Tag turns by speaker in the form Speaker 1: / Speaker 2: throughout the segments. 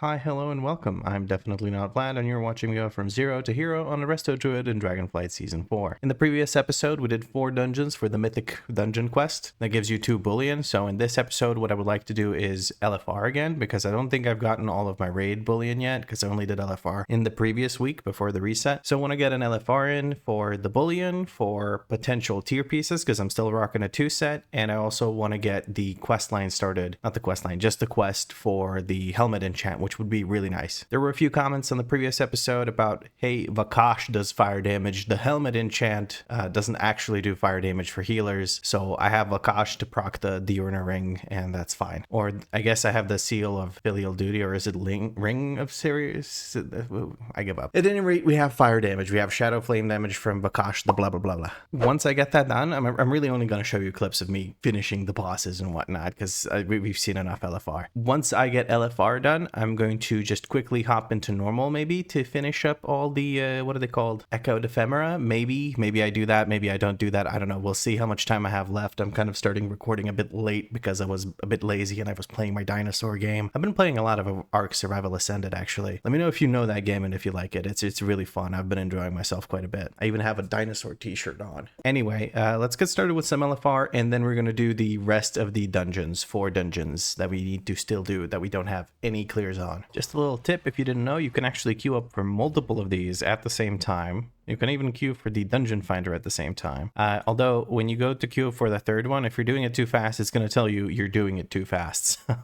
Speaker 1: Hi, hello, and welcome. I'm definitely not Vlad, and you're watching me go from zero to hero on the Resto, Druid, and Dragonflight Season 4. In the previous episode, we did 4 dungeons for the Mythic dungeon quest. That gives you 2 bullion, so in this episode, what I would like to do is LFR again, because I don't think I've gotten all of my raid bullion yet, because I only did LFR in the previous week before the reset. So I want to get an LFR in for the bullion, for potential tier pieces, because I'm still rocking a 2 set, and I also want to get the quest line started, not the quest line, just the quest for the helmet enchant, which would be really nice. There were a few comments on the previous episode about, hey, Vakash does fire damage. The helmet enchant doesn't actually do fire damage for healers, so I have Vakash to proc the Diurna ring, and that's fine. Or I guess I have the seal of filial duty, or is it ring of Sirius? I give up. At any rate, we have fire damage. We have shadow flame damage from Vakash, the blah blah blah blah. Once I get that done, I'm really only going to show you clips of me finishing the bosses and whatnot, because we've seen enough LFR. Once I get LFR done, I'm going to just quickly hop into normal, maybe, to finish up all the what are they called, echoed ephemera. Maybe I do that, maybe I don't do that, I don't know. We'll see how much time I have left. I'm kind of starting recording a bit late because I was a bit lazy and I was playing my dinosaur game. I've been playing a lot of Ark Survival Ascended, actually. Let me know if you know that game and if you like it. It's really fun. I've been enjoying myself quite a bit. I even have a dinosaur t-shirt on. Anyway, let's get started with some LFR, and then we're going to do the rest of the dungeons, 4 dungeons that we need to still do that we don't have any clears on. Just a little tip, if you didn't know, you can actually queue up for multiple of these at the same time. You can even queue for the dungeon finder at the same time. Although when you go to queue for the third one, if you're doing it too fast, it's going to tell you you're doing it too fast. So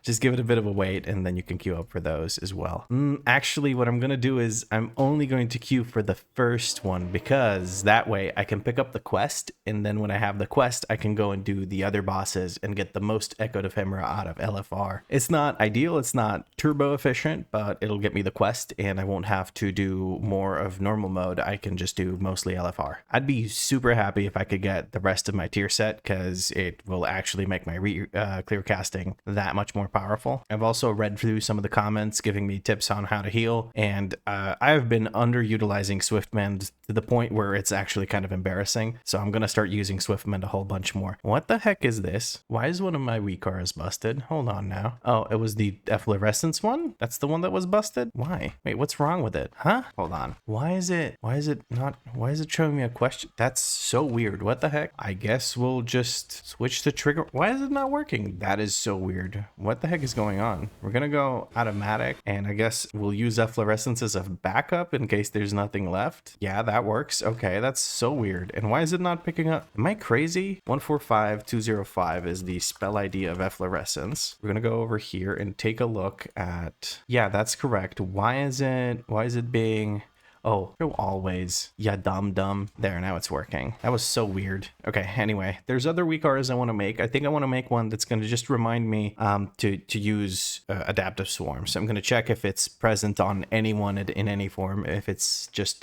Speaker 1: just give it a bit of a wait, and then you can queue up for those as well. Actually, what I'm going to do is I'm only going to queue for the first one, because that way I can pick up the quest, and then when I have the quest, I can go and do the other bosses and get the most echoed ephemera out of LFR. It's not ideal, it's not turbo efficient, but it'll get me the quest, and I won't have to do more of normal mode. I can just do mostly LFR. I'd be super happy if I could get the rest of my tier set, because it will actually make my clear casting that much more powerful. I've also read through some of the comments giving me tips on how to heal, and I've been underutilizing Swiftmend to the point where it's actually kind of embarrassing. So I'm gonna start using Swiftmend a whole bunch more. What the heck is this? Why is one of my WeakAuras busted? Hold on now. Oh, it was the efflorescence one? That's the one that was busted? Why? Wait, what's wrong with it? Huh? Hold on. Why is it showing me a question? That's so weird. What the heck? I guess we'll just switch the trigger. Why is it not working? That is so weird. What the heck is going on? We're gonna go automatic, and I guess we'll use efflorescence as a backup in case there's nothing left. Yeah, that works. Okay, that's so weird. And why is it not picking up? Am I crazy? 145205 is the spell ID of efflorescence. We're gonna go over here and take a look at, yeah, that's correct. Why is it being, oh, always. Yeah, dumb. There, now it's working. That was so weird. Okay, anyway, there's other WeakAuras I want to make. I think I want to make one that's going to just remind me to use adaptive swarm. So I'm going to check if it's present on anyone in any form, if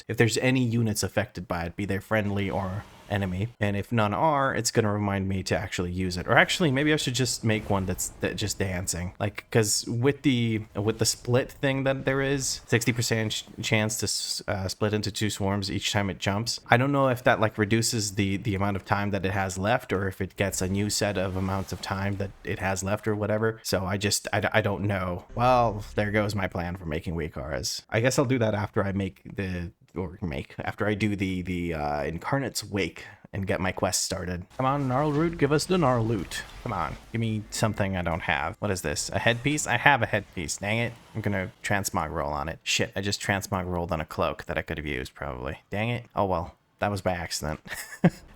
Speaker 1: there's any units affected by it, be they friendly or enemy, and if none are, it's going to remind me to actually use it. Or actually, maybe I should just make one that's just dancing, like, because with the split thing that there is 60% chance to split into 2 swarms each time it jumps. I don't know if that like reduces the amount of time that it has left, or if it gets a new set of amounts of time that it has left or whatever. So I don't know. Well, there goes my plan for making WeakAuras. I guess I'll do that after I after I do the Incarnate's Wake and get my quest started. Come on, Gnarl Root, give us the Gnarl Loot. Come on, give me something I don't have. What is this? A headpiece? I have a headpiece, dang it. I'm gonna transmog roll on it. Shit, I just transmog rolled on a cloak that I could have used, probably. Dang it. Oh well. That was by accident.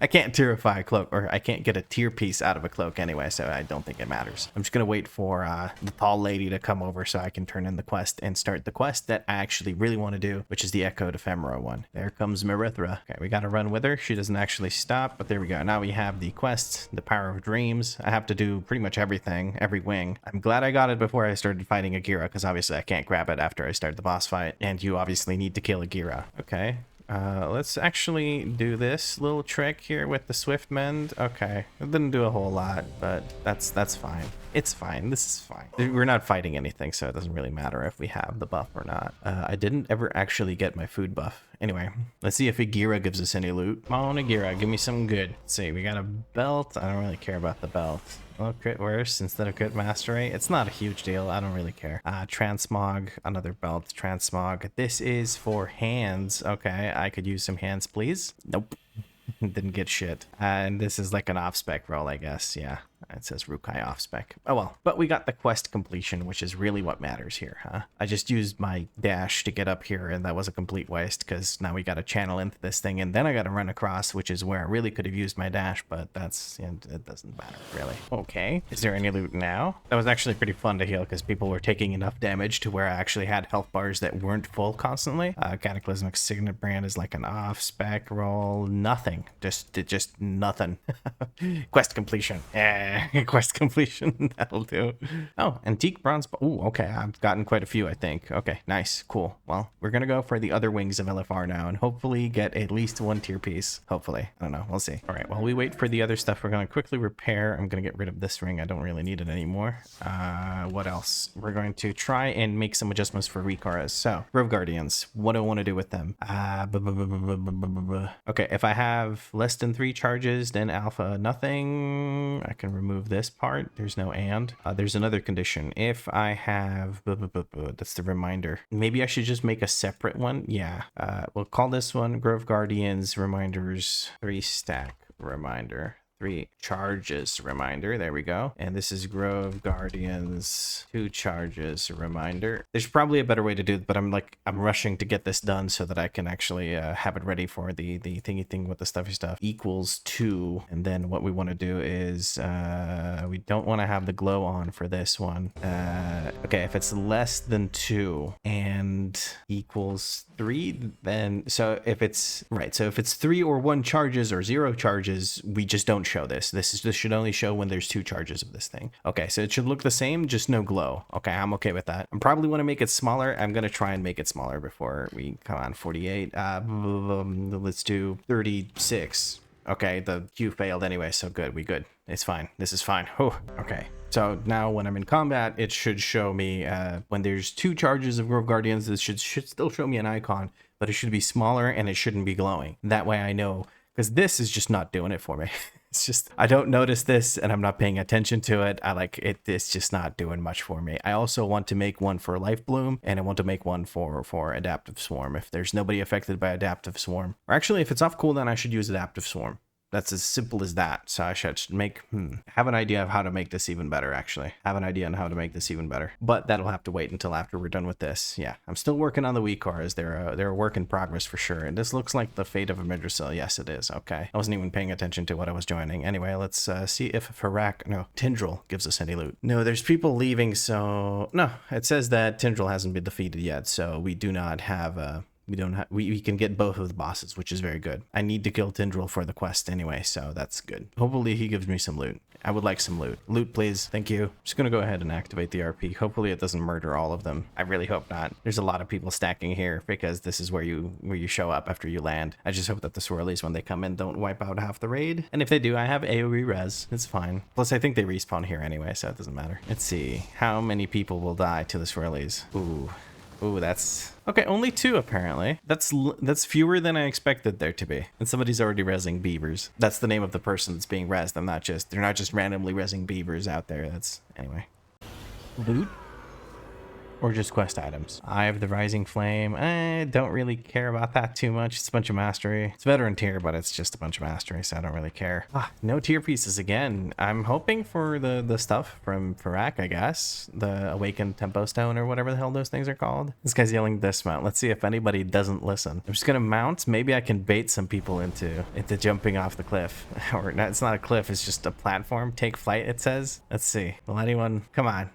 Speaker 1: I can't tierify a cloak, or I can't get a tier piece out of a cloak anyway, so I don't think it matters. I'm just going to wait for the tall lady to come over so I can turn in the quest and start the quest that I actually really want to do, which is the echoed ephemera one. There comes Merithra. Okay, we got to run with her. She doesn't actually stop, but there we go. Now we have the quest, the Power of Dreams. I have to do pretty much everything, every wing. I'm glad I got it before I started fighting Agira, because obviously I can't grab it after I start the boss fight, and you obviously need to kill Agira. Okay. Let's actually do this little trick here with the Swift Mend. Okay, it didn't do a whole lot, but that's fine. It's fine. This is fine. We're not fighting anything, so it doesn't really matter if we have the buff or not. I didn't ever actually get my food buff Anyway, let's see if Agira gives us any loot. Come on, Agira, give me some good. Let's see, we got a belt. I don't really care about the belt. Well, crit worse instead of crit mastery. It's not a huge deal. I don't really care. Transmog, another belt. Transmog. This is for hands. Okay, I could use some hands, please. Nope. Didn't get shit. And this is like an off-spec roll, I guess. Yeah, it says Rukai off-spec. Oh well. But we got the quest completion, which is really what matters here, huh? I just used my dash to get up here, and that was a complete waste, because now we got to channel into this thing, and then I got to run across, which is where I really could have used my dash, but that's, yeah, it doesn't matter, really. Okay. Is there any loot now? That was actually pretty fun to heal, because people were taking enough damage to where I actually had health bars that weren't full constantly. Cataclysmic Signet Brand is like an off-spec roll. Nothing. Just nothing. Quest completion. Quest completion. That'll do. Oh, antique bronze. Ooh, okay. I've gotten quite a few, I think. Okay, nice. Cool. Well, we're gonna go for the other wings of LFR now and hopefully get at least one tier piece. Hopefully. I don't know. We'll see. All right, while we wait for the other stuff, we're gonna quickly repair. I'm gonna get rid of this ring. I don't really need it anymore. What else? We're going to try and make some adjustments for WeakAuras. So, Grove Guardians. What do I want to do with them? Okay, if I have less than 3 charges, then alpha nothing. I can remove this part. There's no and. There's another condition. If I have, that's the reminder. Maybe I should just make a separate one. Yeah. We'll call this one Grove Guardians Reminders 3 stack reminder. 3 charges reminder. There we go. And this is Grove Guardians 2 charges reminder. There's probably a better way to do it, but I'm rushing to get this done so that I can actually have it ready for the thingy thing with the stuffy stuff. Equals 2. And then what we want to do is we don't want to have the glow on for this one. Okay, if it's less than 2 and equals 3, then so if it's 3 or 1 charges or 0 charges, we just don't show this. This should only show when there's 2 charges of this thing. Okay, so it should look the same, just no glow. Okay, I'm okay with that. I probably want to make it smaller. I'm gonna try and make it smaller before we come on. 48. Let's do 36. Okay, the Q failed anyway, so good. We good. It's fine. This is fine. Oh, okay. So now when I'm in combat, it should show me when there's 2 charges of Grove Guardians, this should still show me an icon, but it should be smaller and it shouldn't be glowing. That way I know, because this is just not doing it for me. It's just, I don't notice this and I'm not paying attention to it. I like it. It's just not doing much for me. I also want to make one for Life Bloom, and I want to make one for Adaptive Swarm. If there's nobody affected by Adaptive Swarm, or actually if it's off cooldown, I should use Adaptive Swarm. That's as simple as that. So I should make, have an idea of how to make this even better, actually. Have an idea on how to make this even better. But that'll have to wait until after we're done with this. Yeah, I'm still working on the WeakAuras. They're a work in progress for sure. And this looks like the fate of Amirdrassil. Yes, it is. Okay. I wasn't even paying attention to what I was joining. Anyway, let's see if Tindril gives us any loot. No, there's people leaving, so... No, it says that Tindril hasn't been defeated yet, so we do not have... we can get both of the bosses, which is very good. I need to kill Tindril for the quest anyway, so that's good. Hopefully he gives me some loot. I would like some loot. Loot, please. Thank you. I'm just gonna go ahead and activate the RP. Hopefully it doesn't murder all of them. I really hope not. There's a lot of people stacking here because this is where you show up after you land. I just hope that the swirlies, when they come in, don't wipe out half the raid. And if they do, I have AoE res. It's fine. Plus, I think they respawn here anyway, so it doesn't matter. Let's see. How many people will die to the swirlies? Ooh, that's... Okay, only 2 apparently. That's fewer than I expected there to be. And somebody's already rezzing beavers. That's the name of the person that's being rezzed. They're not just randomly rezzing beavers out there. That's... Anyway. Loot? Or just quest items. Eye of the Rising Flame. I don't really care about that too much. It's a bunch of mastery. It's veteran tier, but it's just a bunch of mastery, so I don't really care. No tier pieces again. I'm hoping for the stuff from Farak, I guess. The Awakened Tempo Stone or whatever the hell those things are called. This guy's yelling dismount. Let's see if anybody doesn't listen. I'm just gonna mount. Maybe I can bait some people into jumping off the cliff. Or not, it's not a cliff, it's just a platform. Take flight, it says. Let's see. Will anyone... Come on.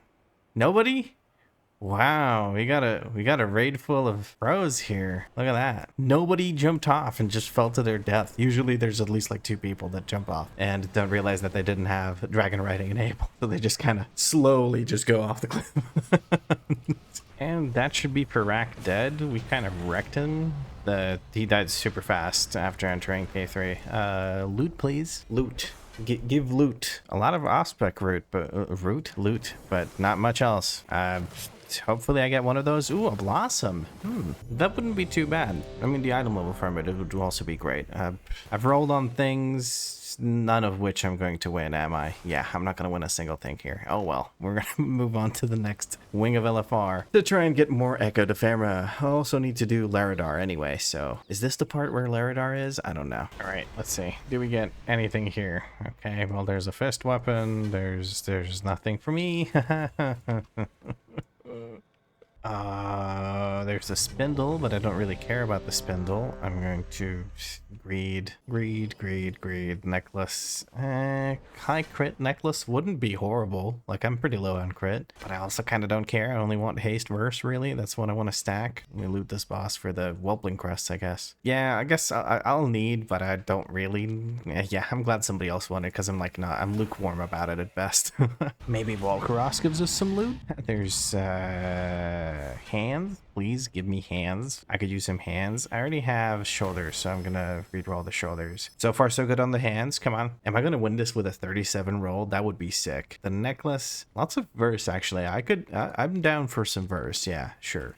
Speaker 1: Nobody? Wow, we got a raid full of pros here. Look at that. Nobody jumped off and just fell to their death. Usually there's at least like 2 people that jump off and don't realize that they didn't have dragon riding enabled. So they just kind of slowly just go off the cliff. And that should be Parak dead. We kind of wrecked him. He died super fast after entering K3. Loot, please. Loot. Give loot. A lot of off-spec loot, but not much else. right. Hopefully I get one of those. Ooh, a blossom. That wouldn't be too bad. I mean, the item level from it would also be great. I've rolled on things, none of which I'm going to win, am I? Yeah, I'm not going to win a single thing here. Oh well, we're going to move on to the next Wing of LFR to try and get more Echo de Fama. I also need to do Laradar anyway, so is this the part where Laradar is? I don't know. All right, let's see. Do we get anything here? Okay, well, there's a fist weapon. There's nothing for me. There's a spindle, but I don't really care about the spindle. I'm going to greed, necklace. High crit necklace wouldn't be horrible. Like, I'm pretty low on crit, but I also kind of don't care. I only want haste verse, really. That's what I want to stack. Let me loot this boss for the Whelpling crests, I guess. Yeah, I guess I'll need, but I don't really. Yeah, I'm glad somebody else won it, because I'm like, nah, I'm lukewarm about it at best. Maybe WeakAuras gives us some loot. There's hands. Please give me hands. I could use some hands. I already have shoulders, so I'm gonna reroll the shoulders. So far, so good on the hands. Come on. Am I gonna win this with a 37 roll? That would be sick. The necklace, lots of verse, actually. I'm down for some verse. Yeah, sure.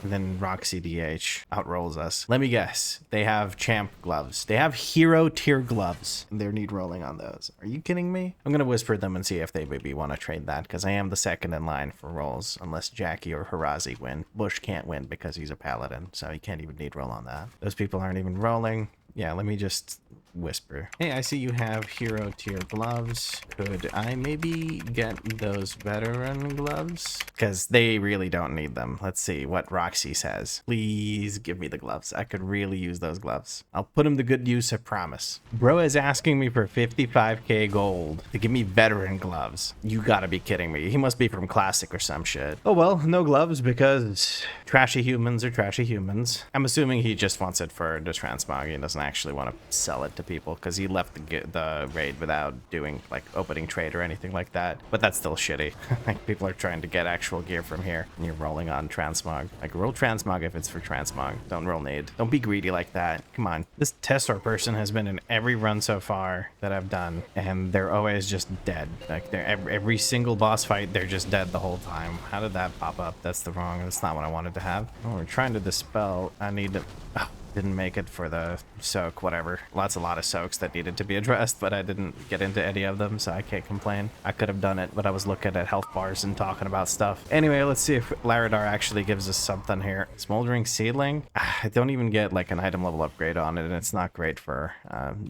Speaker 1: And then Roxy DH outrolls us. Let me guess. They have champ gloves. They have hero tier gloves. They need rolling on those. Are you kidding me? I'm gonna whisper them and see if they maybe want to trade that, because I am the second in line for rolls, unless Jackie or Harazi win. Bush can't win because he's a paladin, so he can't even need roll on that. Those people aren't even rolling. Yeah, let me just whisper. Hey, I see you have hero tier gloves. Could I maybe get those veteran gloves? Because they really don't need them. Let's see what Roxy says. Please give me the gloves. I could really use those gloves. I'll put them to good use, I promise. Bro is asking me for 55k gold to give me veteran gloves. You gotta be kidding me. He must be from Classic or some shit. Oh well, no gloves because trashy humans are trashy humans. I'm assuming he just wants it for the transmog. He doesn't actually want to sell it to people because he left the raid without doing like opening trade or anything like that. But that's still shitty. Like, people are trying to get actual gear from here and you're rolling on transmog. Like, roll transmog if it's for transmog. Don't roll nade. Don't be greedy like that. Come on. This Tessor person has been in every run so far that I've done, and they're always just dead. Like, they're every single boss fight, they're just dead the whole time. How did that pop up? That's not what I wanted to have. Oh, we're trying to dispel. I need to. Oh. Didn't make it for the soak, whatever. A lot of soaks that needed to be addressed, but I didn't get into any of them, so I can't complain. I could have done it, but I was looking at health bars and talking about stuff. Anyway, let's see if Laradar actually gives us something here. Smoldering Seedling. I don't even get like an item level upgrade on it, and it's not great for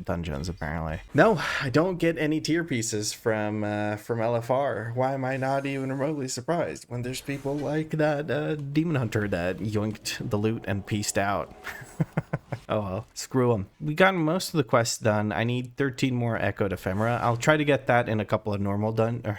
Speaker 1: dungeons, apparently. No, I don't get any tier pieces from LFR. Why am I not even remotely surprised when there's people like that Demon Hunter that yoinked the loot and pieced out? Oh well, screw them. We got most of the quests done. I need 13 more Echo de Fama. I'll try to get that in a couple of normal dungeons.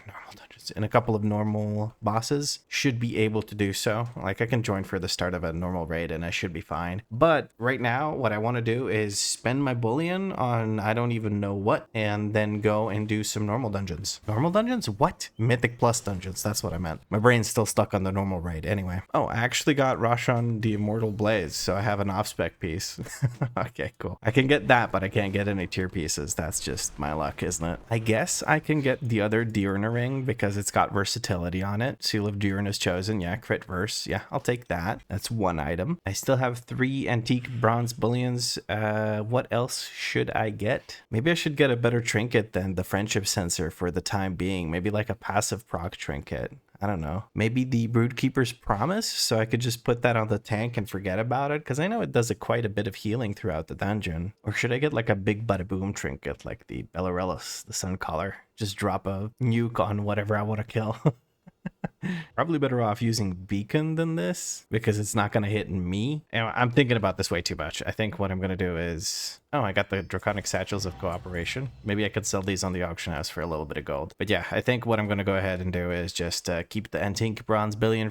Speaker 1: In a couple of normal bosses. Should be able to do so. Like, I can join for the start of a normal raid and I should be fine. But right now, what I want to do is spend my bullion on I don't even know what, and then go and do some normal dungeons. Normal dungeons? What? Mythic plus dungeons. That's what I meant. My brain's still stuck on the normal raid. Anyway. Oh, I actually got Roshan the Immortal Blaze, so I have an off-spec piece. Okay, cool. I can get that, but I can't get any tier pieces. That's just my luck, isn't it? I guess I can get the other Diurna ring because it's got versatility on it. Seal of Diurna is chosen. Yeah, crit verse. Yeah, I'll take that. That's one item. I still have 3 antique bronze bullions. What else should I get? Maybe I should get a better trinket than the friendship sensor for the time being. Maybe like a passive proc trinket. I don't know. Maybe the Broodkeeper's Promise, so I could just put that on the tank and forget about it, because I know it does quite a bit of healing throughout the dungeon. Or should I get like a big bada boom trinket like the Bellarellus, the Sun Collar? Just drop a nuke on whatever I want to kill. Probably better off using Beacon than this, because it's not going to hit me. Anyway, I'm thinking about this way too much. I think what I'm going to do is... Oh, I got the Draconic Satchels of Cooperation. Maybe I could sell these on the auction house for a little bit of gold. But yeah, I think what I'm going to go ahead and do is just keep the antique bronze bullion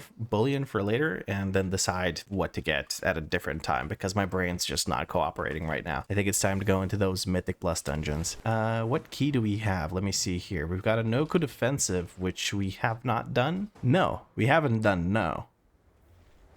Speaker 1: for later, and then decide what to get at a different time, because my brain's just not cooperating right now. I think it's time to go into those Mythic Plus dungeons. What key do we have? Let me see here. We've got a Nokhud Offensive, which we have not done. No, we haven't done no.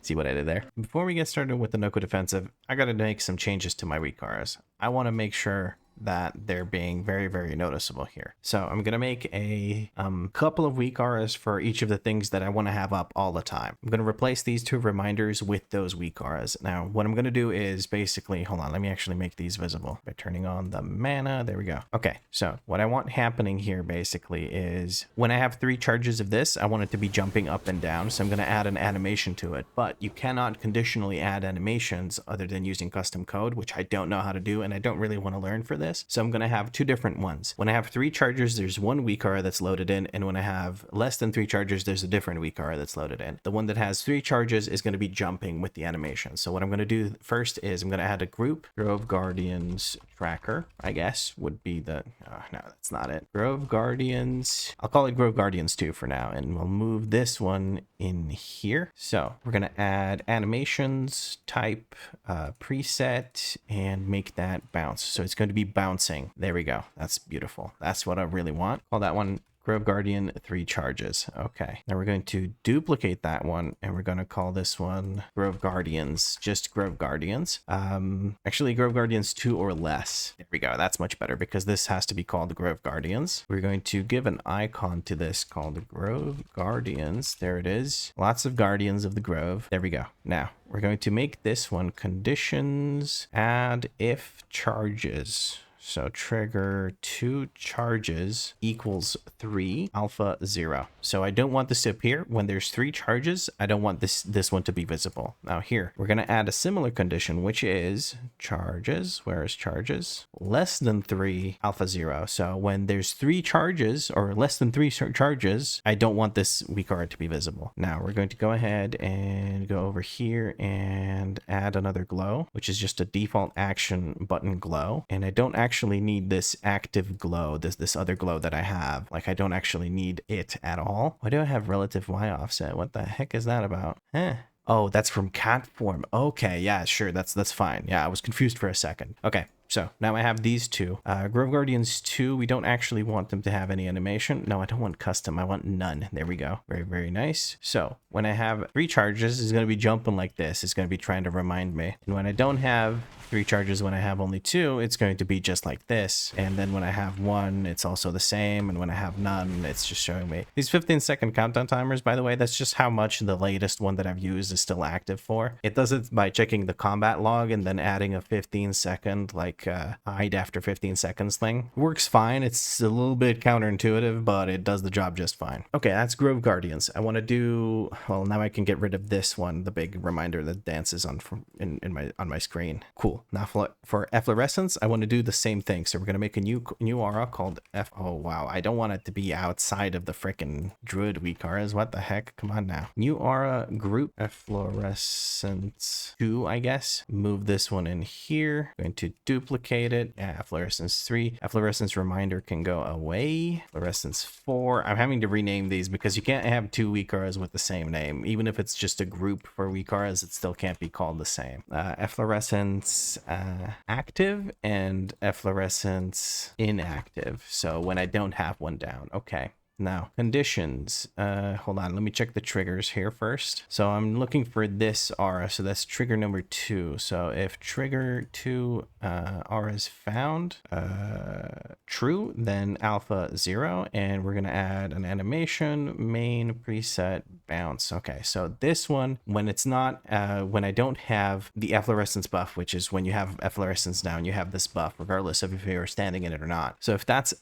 Speaker 1: See what I did there? Before we get started with the Nokhud Offensive, I gotta make some changes to my WeakAuras. I want to make sure that they're being very, very noticeable here. So I'm going to make a couple of WeakAuras for each of the things that I want to have up all the time. I'm going to replace these two reminders with those WeakAuras. Now, what I'm going to do is basically, hold on, let me actually make these visible by turning on the mana. There we go. Okay, so what I want happening here basically is when I have 3 charges of this, I want it to be jumping up and down. So I'm going to add an animation to it, but you cannot conditionally add animations other than using custom code, which I don't know how to do, and I don't really want to learn for this. So I'm going to have 2 different ones. When I have 3 charges, there's one WeakAura that's loaded in, and when I have less than 3 charges, there's a different WeakAura that's loaded in. The one that has 3 charges is going to be jumping with the animation. So what I'm going to do first is I'm going to add a group, Grove Guardians tracker, I guess would be the, no, that's not it. Grove Guardians, I'll call it Grove Guardians 2 for now, and we'll move this one in here. So we're going to add animations, type, preset, and make that bounce. So it's going to be bouncing. There we go. That's beautiful. That's what I really want. Call that one Grove Guardian 3 charges. Okay. Now we're going to duplicate that one, and we're going to call this one Grove Guardians, just Grove Guardians. Actually Grove Guardians 2 or less. There we go. That's much better because this has to be called Grove Guardians. We're going to give an icon to this called Grove Guardians. There it is. Lots of Guardians of the Grove. There we go. Now we're going to make this one conditions add if charges. So trigger 2 charges equals 3 alpha 0. So I don't want this to appear when there's 3 charges. I don't want this one to be visible. Now here, we're going to add a similar condition, which is charges. Where is charges? Less than 3 alpha 0. So when there's 3 charges or less than 3 charges, I don't want this WeakAura to be visible. Now we're going to go ahead and go over here and add another glow, which is just a default action button glow. And I don't actually need this active glow, this other glow that I have. Like I don't actually need it at all. Why do I have relative Y offset? What the heck is that about? Oh, that's from cat form. Okay, yeah, sure, that's fine. Yeah, I was confused for a second. Okay. So now I have these 2. Grove Guardians 2, we don't actually want them to have any animation. No, I don't want custom. I want none. There we go. Very, very nice. So when I have 3 charges, it's going to be jumping like this. It's going to be trying to remind me. And when I don't have 3 charges, when I have only 2, it's going to be just like this. And then when I have 1, it's also the same. And when I have none, it's just showing me. These 15-second countdown timers, by the way, that's just how much the latest one that I've used is still active for. It does it by checking the combat log and then adding a 15-second, like, hide after 15 seconds thing. Works fine. It's a little bit counterintuitive, but it does the job just fine. Okay, that's Grove Guardians. I want to do, well, now I can get rid of this one, the big reminder that dances on my screen. Cool. Now for efflorescence, I want to do the same thing. So we're going to make a new aura called oh wow, I don't want it to be outside of the frickin' Druid WeakAuras. What the heck? Come on now. New aura group efflorescence 2, I guess. Move this one in here. Going to duplicate it. Yeah, efflorescence 3. Efflorescence reminder can go away. Efflorescence 4. I'm having to rename these because you can't have 2 WeakAuras with the same name. Even if it's just a group for WeakAuras, it still can't be called the same. Efflorescence active and efflorescence inactive. So when I don't have one down. Okay. Now, conditions. Hold on, let me check the triggers here first. So I'm looking for this aura, so that's trigger number 2. So if trigger 2 aura is found true, then alpha 0, and we're gonna add an animation, main preset, bounce. Okay, so this one, when it's not, when I don't have the efflorescence buff, which is when you have efflorescence down, you have this buff, regardless of if you're standing in it or not. So if that's,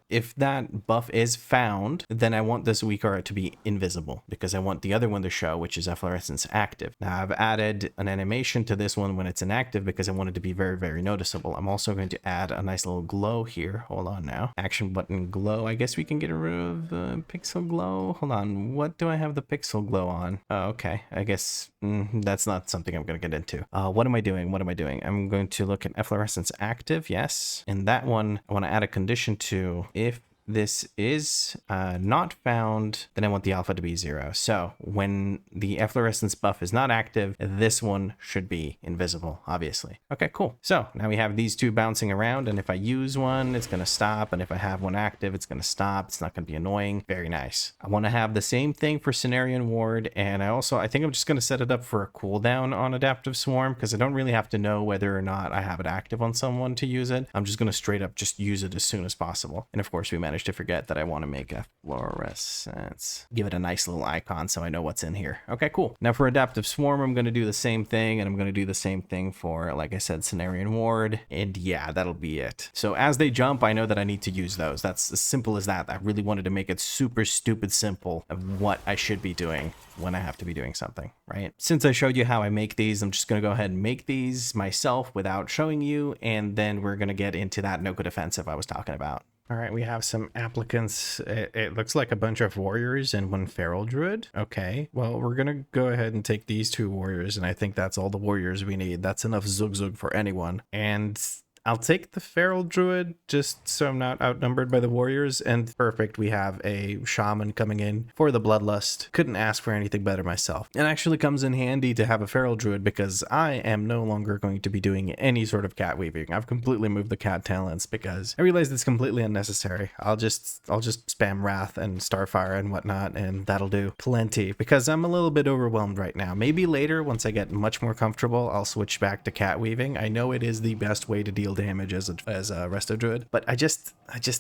Speaker 1: if that buff is found, then I want this WeakAura to be invisible because I want the other one to show, which is efflorescence active. Now I've added an animation to this one when it's inactive because I want it to be very, very noticeable. I'm also going to add a nice little glow here. Hold on now. Action button glow. I guess we can get rid of pixel glow. Hold on. What do I have the pixel glow on? Oh, okay. I guess that's not something I'm going to get into. What am I doing? What am I doing? I'm going to look at efflorescence active. Yes. In that one, I want to add a condition to if this is not found, then I want the alpha to be 0. So when the efflorescence buff is not active, this one should be invisible, obviously. Okay, cool. So now we have these two bouncing around, and if I use one, it's going to stop, and if I have one active, it's going to stop. It's not going to be annoying. Very nice. I want to have the same thing for Cenarian Ward, and I think I'm just going to set it up for a cooldown on Adaptive Swarm, because I don't really have to know whether or not I have it active on someone to use it. I'm just going to straight up just use it as soon as possible. And of course, we managed to forget that I want to make a fluorescence. Give it a nice little icon so I know what's in here. Okay, cool. Now for Adaptive Swarm, I'm going to do the same thing, and I'm going to do the same thing for, like I said, Cenarian Ward. And yeah, that'll be it. So as they jump, I know that I need to use those. That's as simple as that. I really wanted to make it super stupid simple of what I should be doing when I have to be doing something, right? Since I showed you how I make these, I'm just going to go ahead and make these myself without showing you, and then we're going to get into that Nokhud Offensive I was talking about. All right, we have some applicants. It looks like a bunch of warriors and one feral druid. Okay, well, we're going to go ahead and take these 2 warriors, and I think that's all the warriors we need. That's enough zug zug for anyone. And I'll take the feral druid just so I'm not outnumbered by the warriors. And perfect, we have a shaman coming in for the bloodlust. Couldn't ask for anything better myself. It actually comes in handy to have a feral druid because I am no longer going to be doing any sort of cat weaving. I've completely moved the cat talents because I realized it's completely unnecessary. I'll just spam wrath and starfire and whatnot, and that'll do plenty because I'm a little bit overwhelmed right now. Maybe later, once I get much more comfortable, I'll switch back to cat weaving. I know it is the best way to deal damage as a Resto Druid, but I just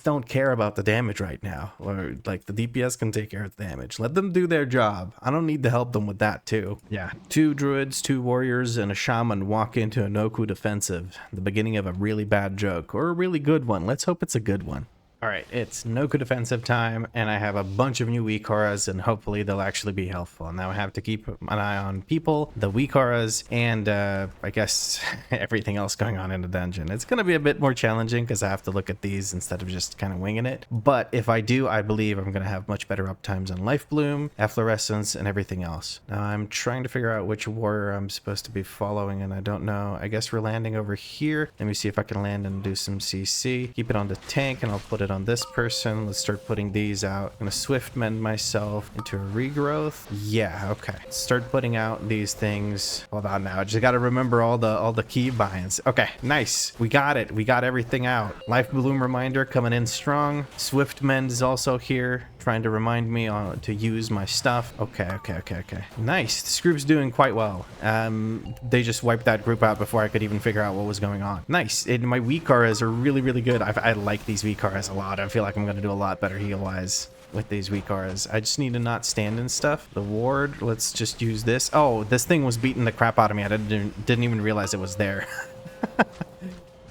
Speaker 1: don't care about the damage right now. Or like the DPS can take care of the damage. Let them do their job. I don't need to help them with that too. Yeah, 2 druids, 2 warriors, and a shaman walk into a Nokhud Offensive. The beginning of a really bad joke, or a really good one. Let's hope it's a good one. All right, it's Nokhud Offensive time, and I have a bunch of new WeakAuras, and hopefully they'll actually be helpful. Now I have to keep an eye on people, the WeakAuras, and I guess everything else going on in the dungeon. It's going to be a bit more challenging because I have to look at these instead of just kind of winging it. But if I do, I believe I'm going to have much better uptimes on Life Bloom, Efflorescence, and everything else. Now I'm trying to figure out which warrior I'm supposed to be following, and I don't know. I guess we're landing over here. Let me see if I can land and do some CC. Keep it on the tank, and I'll put it on this person. Let's start putting these out. I'm gonna swift mend myself into a regrowth. Yeah, okay. Start putting out these things. Hold on now. I just gotta remember all the key binds. Okay, nice. We got it. We got everything out. Life Bloom reminder coming in strong. Swift mend is also here, trying to remind me to use my stuff. Okay. Nice. This group's doing quite well. They just wiped that group out before I could even figure out what was going on. Nice. And my WeakAuras are really, really good. I like these WeakAuras a lot. I feel like I'm going to do a lot better heal-wise with these WeakAuras. I just need to not stand in stuff. The ward, let's just use this. Oh, this thing was beating the crap out of me. I didn't even realize it was there.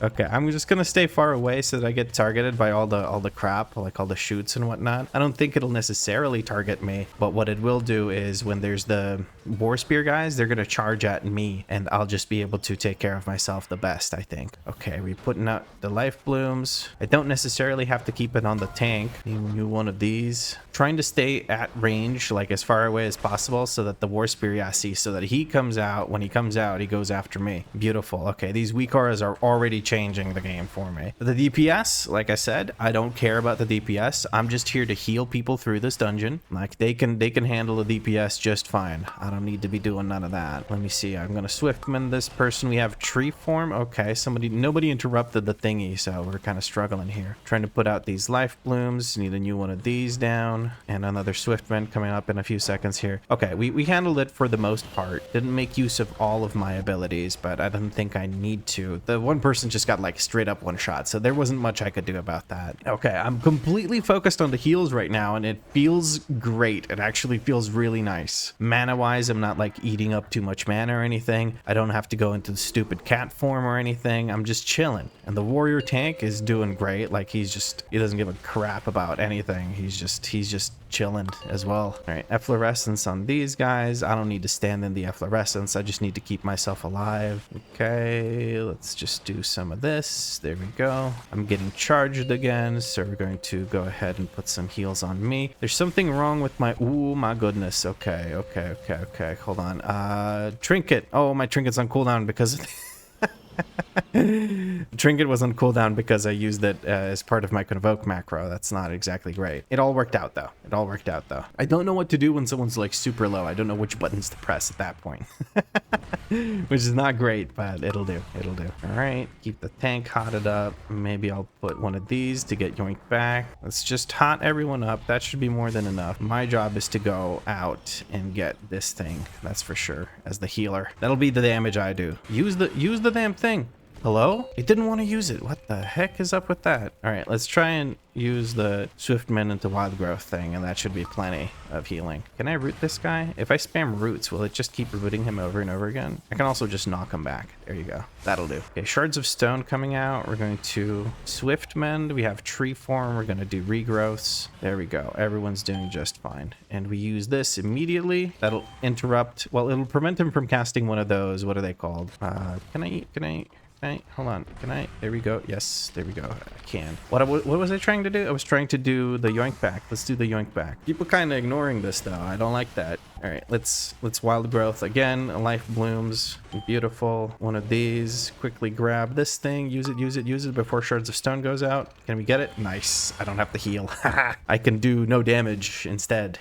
Speaker 1: Okay, I'm just gonna stay far away so that I get targeted by all the crap, like all the shoots and whatnot. I don't think it'll necessarily target me, but what it will do is when there's the War Spear guys, they're gonna charge at me, and I'll just be able to take care of myself the best, I think. Okay, we're putting out the Life Blooms. I don't necessarily have to keep it on the tank. New one of these. Trying to stay at range, like as far away as possible, so that the War Spear see, so that he comes out. When he comes out, he goes after me. Beautiful. Okay, these WeakAuras are already changing the game for me. The DPS, like I said, I don't care about the DPS. I'm just here to heal people through this dungeon. Like they can handle the DPS just fine. I don't need to be doing none of that. Let me see. I'm gonna swiftman this person. We have tree form. Okay, nobody interrupted the thingy, so we're kind of struggling here. Trying to put out these Life Blooms. Need a new one of these down, and another swiftman coming up in a few seconds here. Okay, we handled it for the most part. Didn't make use of all of my abilities, but I don't think I need to. The one person just got like straight up one shot, so there wasn't much I could do about that. Okay, I'm completely focused on the heals right now, and it feels great. It actually feels really nice. Mana wise, I'm not like eating up too much mana or anything. I don't have to go into the stupid cat form or anything. I'm just chilling, and the warrior tank is doing great. Like he doesn't give a crap about anything. He's just chilling as well. All right, efflorescence on these guys. I don't need to stand in the efflorescence. I just need to keep myself alive. Okay, let's just do some of this. There we go. I'm getting charged again, so we're going to go ahead and put some heals on me. There's something wrong with my... Ooh, my goodness. Okay. Hold on. Trinket. Oh, my trinket's on cooldown because... Trinket was on cooldown because I used it as part of my convoke macro. That's not exactly great. It all worked out though. It all worked out though. I don't know what to do when someone's like super low. I don't know which buttons to press at that point. Which is not great, but it'll do. It'll do. All right. Keep the tank hotted up. Maybe I'll put one of these to get yoinked back. Let's just hot everyone up. That should be more than enough. My job is to go out and get this thing. That's for sure. As the healer. That'll be the damage I do. Use the damn thing. Hello? It didn't want to use it. What the heck is up with that? All right, let's try and use the Swiftman into Wild Growth thing, and that should be plenty of healing. Can I root this guy? If I spam roots, will it just keep rooting him over and over again? I can also just knock him back. There you go. That'll do. Okay, Shards of Stone coming out. We're going to Swift Mend. We have Tree Form. We're going to do Regrowths. There we go. Everyone's doing just fine. And we use this immediately. That'll interrupt. Well, it'll prevent him from casting one of those. What are they called? Can I? Hold on. Can I? There we go. Yes, there we go. I can. What was I trying to do? I was trying to do the yoink back. Let's do the yoink back. People kind of ignoring this though. I don't like that. All right, let's Wild Growth again. Life Blooms. Beautiful. One of these. Quickly grab this thing. Use it before Shards of Stone goes out. Can we get it? Nice. I don't have to heal. I can do no damage instead.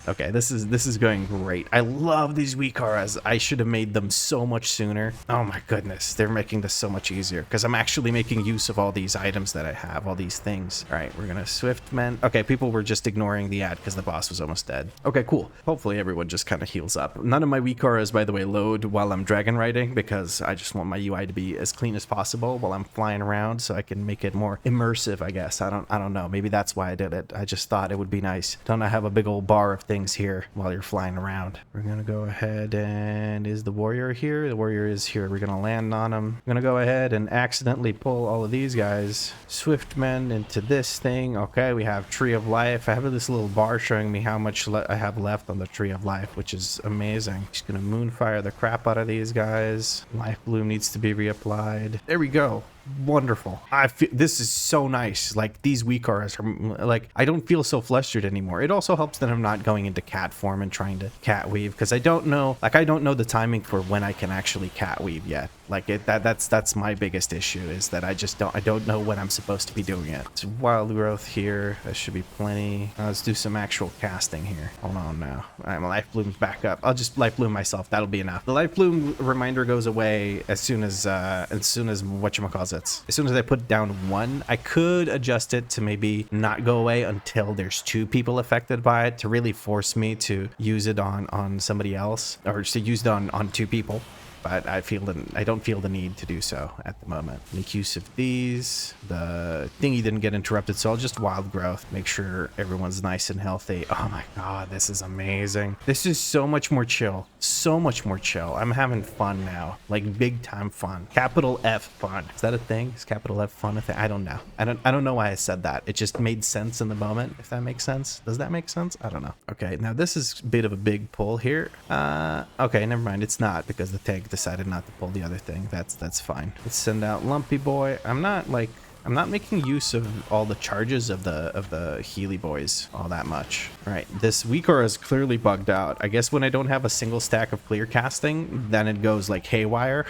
Speaker 1: Okay, this is going great. I love these WeakAuras. I should have made them so much sooner. Oh my goodness, they're making this so much easier because I'm actually making use of all these items that I have, all these things. All right, we're gonna Swift Mend. Okay, people were just ignoring the ad because the boss was almost dead. Okay, cool. Hopefully everyone just kind of heals up. None of my WeakAuras, by the way, load while I'm dragon riding because I just want my UI to be as clean as possible while I'm flying around so I can make it more immersive, I guess. I don't know. Maybe that's why I did it. I just thought it would be nice. Don't I have a big old bar of things here while you're flying around? We're gonna go ahead and is the warrior here? The warrior is here. We're gonna land on him. I'm gonna go ahead and accidentally pull all of these guys. Swift Mend into this thing. Okay, we have Tree of Life. I have this little bar showing me how much I have left on the Tree of Life, which is amazing. Just gonna Moonfire the crap out of these guys. Life Bloom needs to be reapplied. There we go. Wonderful. I feel this is so nice. Like these WeakAuras are like, I don't feel so flustered anymore. It also helps that I'm not going into cat form and trying to cat weave because I don't know the timing for when I can actually cat weave yet. Like that's my biggest issue is that I don't know when I'm supposed to be doing it. It's Wild Growth here. That should be plenty. Let's do some actual casting here. Hold on now. All right, my Life Bloom's back up. I'll just Life Bloom myself. That'll be enough. The Life Bloom reminder goes away as soon as whatchamacallit. As soon as I put down one, I could adjust it to maybe not go away until there's 2 people affected by it to really force me to use it on somebody else or to use it on 2 people. But I don't feel the need to do so at the moment. Make use of these. The thingy didn't get interrupted, so I'll just Wild Growth. Make sure everyone's nice and healthy. Oh my god, this is amazing. This is so much more chill. So much more chill. I'm having fun now. Like big time fun. Capital F fun. Is that a thing? Is capital F fun a thing? I don't know. I don't know why I said that. It just made sense in the moment, if that makes sense. Does that make sense? I don't know. Okay, now this is a bit of a big pull here. Okay, never mind. It's not because the tank decided not to pull the other thing. That's fine. Let's send out Lumpy Boy. I'm not making use of all the charges of the Healy boys all that much. All right, this WeakAura is clearly bugged out. I guess when I don't have a single stack of clear casting, then it goes like haywire.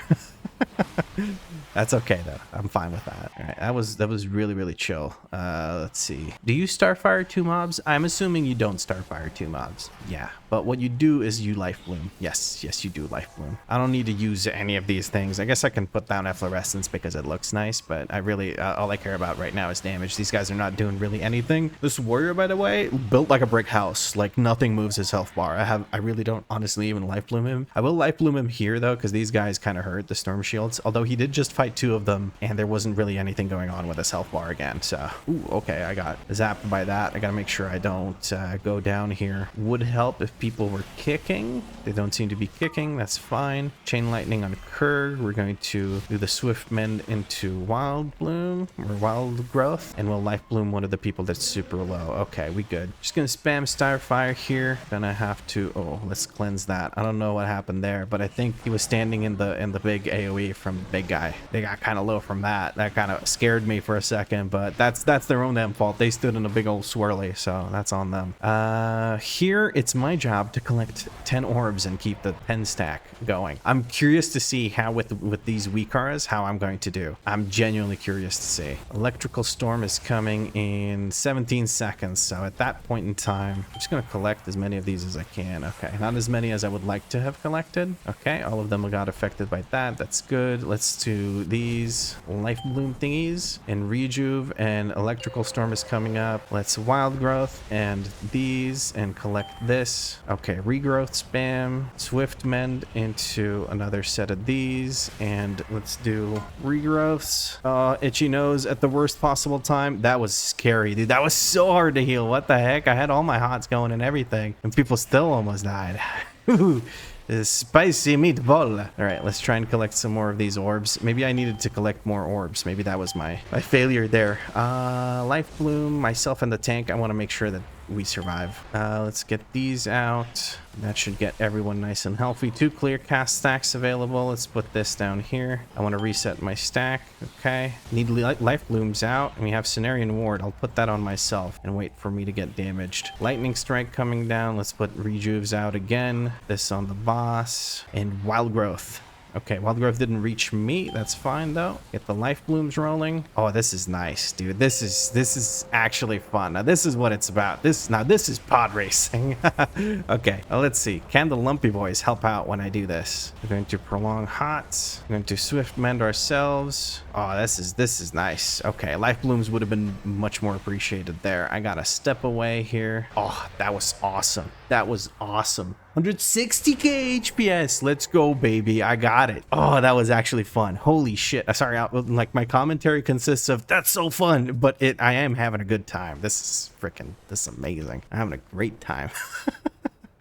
Speaker 1: That's okay though. I'm fine with that. All right, that was really chill. Let's see. Do you Starfire 2 mobs? I'm assuming you don't Starfire 2 mobs. Yeah, but what you do is you Life Bloom. Yes, you do Life Bloom. I don't need to use any of these things. I guess I can put down Efflorescence because it looks nice, but I really all I care about right now is damage. These guys are not doing really anything. This warrior, by the way, built like a brick house. Like nothing moves his health bar. I really don't honestly even Life Bloom him. I will Life Bloom him here though, because these guys kind of hurt the Storm Shields. Although he did just fight 2 of them, and there wasn't really anything going on with his health bar again. So, ooh, okay, I got zapped by that. I gotta make sure I don't go down here. Would help if people were kicking. They don't seem to be kicking. That's fine. Chain Lightning on Kurg. We're going to do the Swift Mend into Wild Bloom or Wild Growth, and we'll Life Bloom one of the people that's super low. Okay, we good. Just gonna spam Starfire here. Gonna have to. Oh, let's cleanse that. I don't know what happened there, but I think he was standing in the big AOE from big guy. They got kind of low from that. That kind of scared me for a second, but that's their own damn fault. They stood in a big old swirly, so that's on them. Here it's my job to collect 10 orbs and keep the pen stack going. I'm curious to see how with these WeakAuras, how I'm going to do. I'm genuinely curious to see. Electrical storm is coming in 17 seconds, so at that point in time, I'm just going to collect as many of these as I can. Okay, not as many as I would like to have collected. Okay, all of them got affected by that. That's good. Let's do these life bloom thingies and rejuve, and electrical storm is coming up. Let's wild growth and these and collect this. Okay, regrowth spam, swift mend into another set of these, and let's do regrowths. Itchy nose at the worst possible time. That was scary, dude. That was so hard to heal. What the heck? I had all my hots going and everything, and people still almost died. Spicy meatball. All right, let's try and collect some more of these orbs. Maybe I needed to collect more orbs. Maybe that was my failure there. Life bloom, myself and the tank. I want to make sure that we survive. Let's get these out. That should get everyone nice and healthy. 2 clear cast stacks available. Let's put this down here. I want to reset my stack. Okay. Need life blooms out. And we have Cenarian Ward. I'll put that on myself and wait for me to get damaged. Lightning strike coming down. Let's put rejuves out again. This on the boss. And wild growth. Okay, wild growth didn't reach me. That's fine though. Get the life blooms rolling. Oh, this is nice, dude. This is actually fun. Now this is what it's about. This is pod racing. Okay, let's see. Can the lumpy boys help out when I do this? We're going to prolong hots. We're going to swift mend ourselves. Oh, this is nice. Okay, life blooms would have been much more appreciated there. I got to step away here. Oh, that was awesome. That was awesome. 160k HPS. Let's go, baby. I got it. Oh, that was actually fun. Holy shit. Sorry, like my commentary consists of that's so fun, but I am having a good time. This is amazing. I'm having a great time.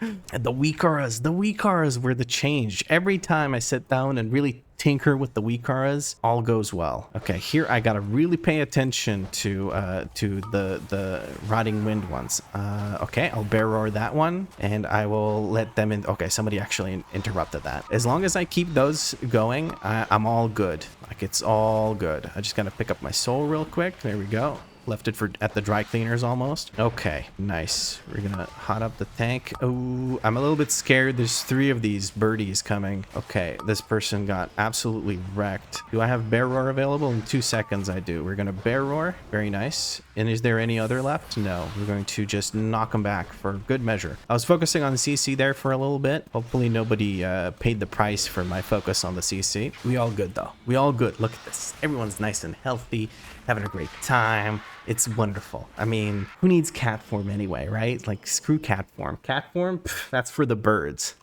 Speaker 1: And the WeakAuras were the change. Every time I sit down and really tinker with the WeakAuras, all goes well. Okay, here I gotta really pay attention to the rotting wind ones. Okay, I'll bear roar that one, and I will let them in. Okay, somebody actually interrupted that. As long as I keep those going, I'm all good. Like, it's all good. I just gotta pick up my soul real quick. There we go. Left it at the dry cleaners almost. Okay, nice. We're gonna hot up the tank. Oh, I'm a little bit scared. There's 3 of these birdies coming. Okay, this person got absolutely wrecked. Do I have bear roar available? In 2 seconds I do. We're gonna bear roar. Very nice. And is there any other left? No. We're going to just knock them back for good measure. I was focusing on the CC there for a little bit. Hopefully nobody paid the price for my focus on the CC. We all good though. We all good. Look at this. Everyone's nice and healthy, having a great time. It's wonderful. I mean, who needs cat form anyway, right? Like, screw cat form. Cat form, pff, that's for the birds.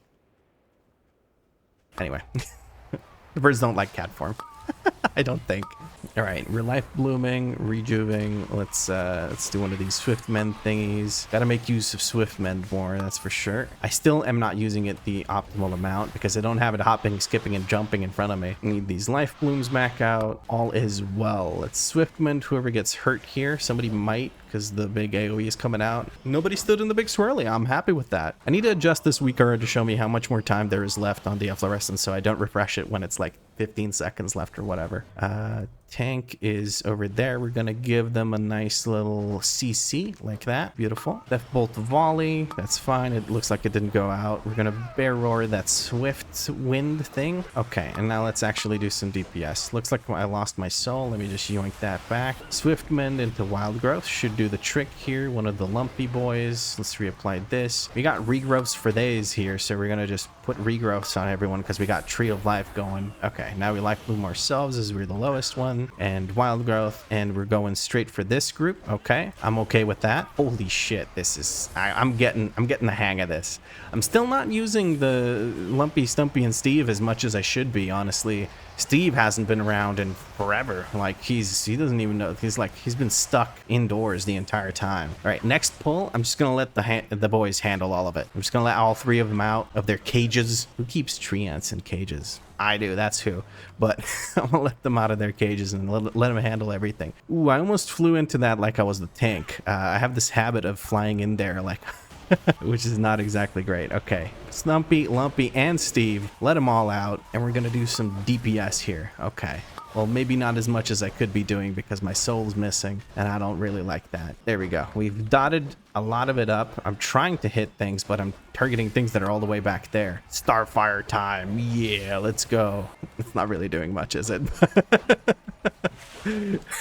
Speaker 1: Anyway, the birds don't like cat form. I don't think. All right, we're life blooming, rejuving. Let's do one of these swift mend thingies. Gotta make use of swift mend more, that's for sure. I still am not using it the optimal amount because I don't have it hopping, skipping, and jumping in front of me. I need these life blooms back out. All is well. Let's swift mend whoever gets hurt here. Somebody might, because the big AoE is coming out. Nobody stood in the big swirly. I'm happy with that. I need to adjust this WeakAura to show me how much more time there is left on the efflorescence so I don't refresh it when it's like 15 seconds left or whatever. Tank is over there. We're gonna give them a nice little CC like that. Beautiful. Death Bolt Volley. That's fine. It looks like it didn't go out. We're gonna bear roar that swift wind thing. Okay, and now let's actually do some DPS. Looks like I lost my soul. Let me just yoink that back. Swift mend into wild growth should do the trick here. One of the lumpy boys. Let's reapply this. We got regrowths for days here, so we're gonna just put regrowths on everyone because we got Tree of Life going. Okay, now we life bloom ourselves as we're the lowest one, and wild growth, and we're going straight for this group. Okay, I'm okay with that. Holy shit, this is I'm getting the hang of this. I'm still not using the Lumpy, Stumpy, and Steve as much as I should be, honestly. Steve hasn't been around in forever. Like, he doesn't even know. He's been stuck indoors the entire time. All right, next pull, I'm just gonna let the boys handle all of it. I'm just gonna let all 3 of them out of their cages. Who keeps tree ants in cages? I do, that's who. But I'm gonna let them out of their cages and let them handle everything. Ooh, I almost flew into that like I was the tank. I have this habit of flying in there like which is not exactly great. Okay, Stumpy, Lumpy, and Steve, let them all out, and we're gonna do some DPS here. Okay. Well, maybe not as much as I could be doing because my soul's missing, and I don't really like that. There we go. We've dotted a lot of it up. I'm trying to hit things, but I'm targeting things that are all the way back there. Starfire time. Yeah, let's go. It's not really doing much, is it?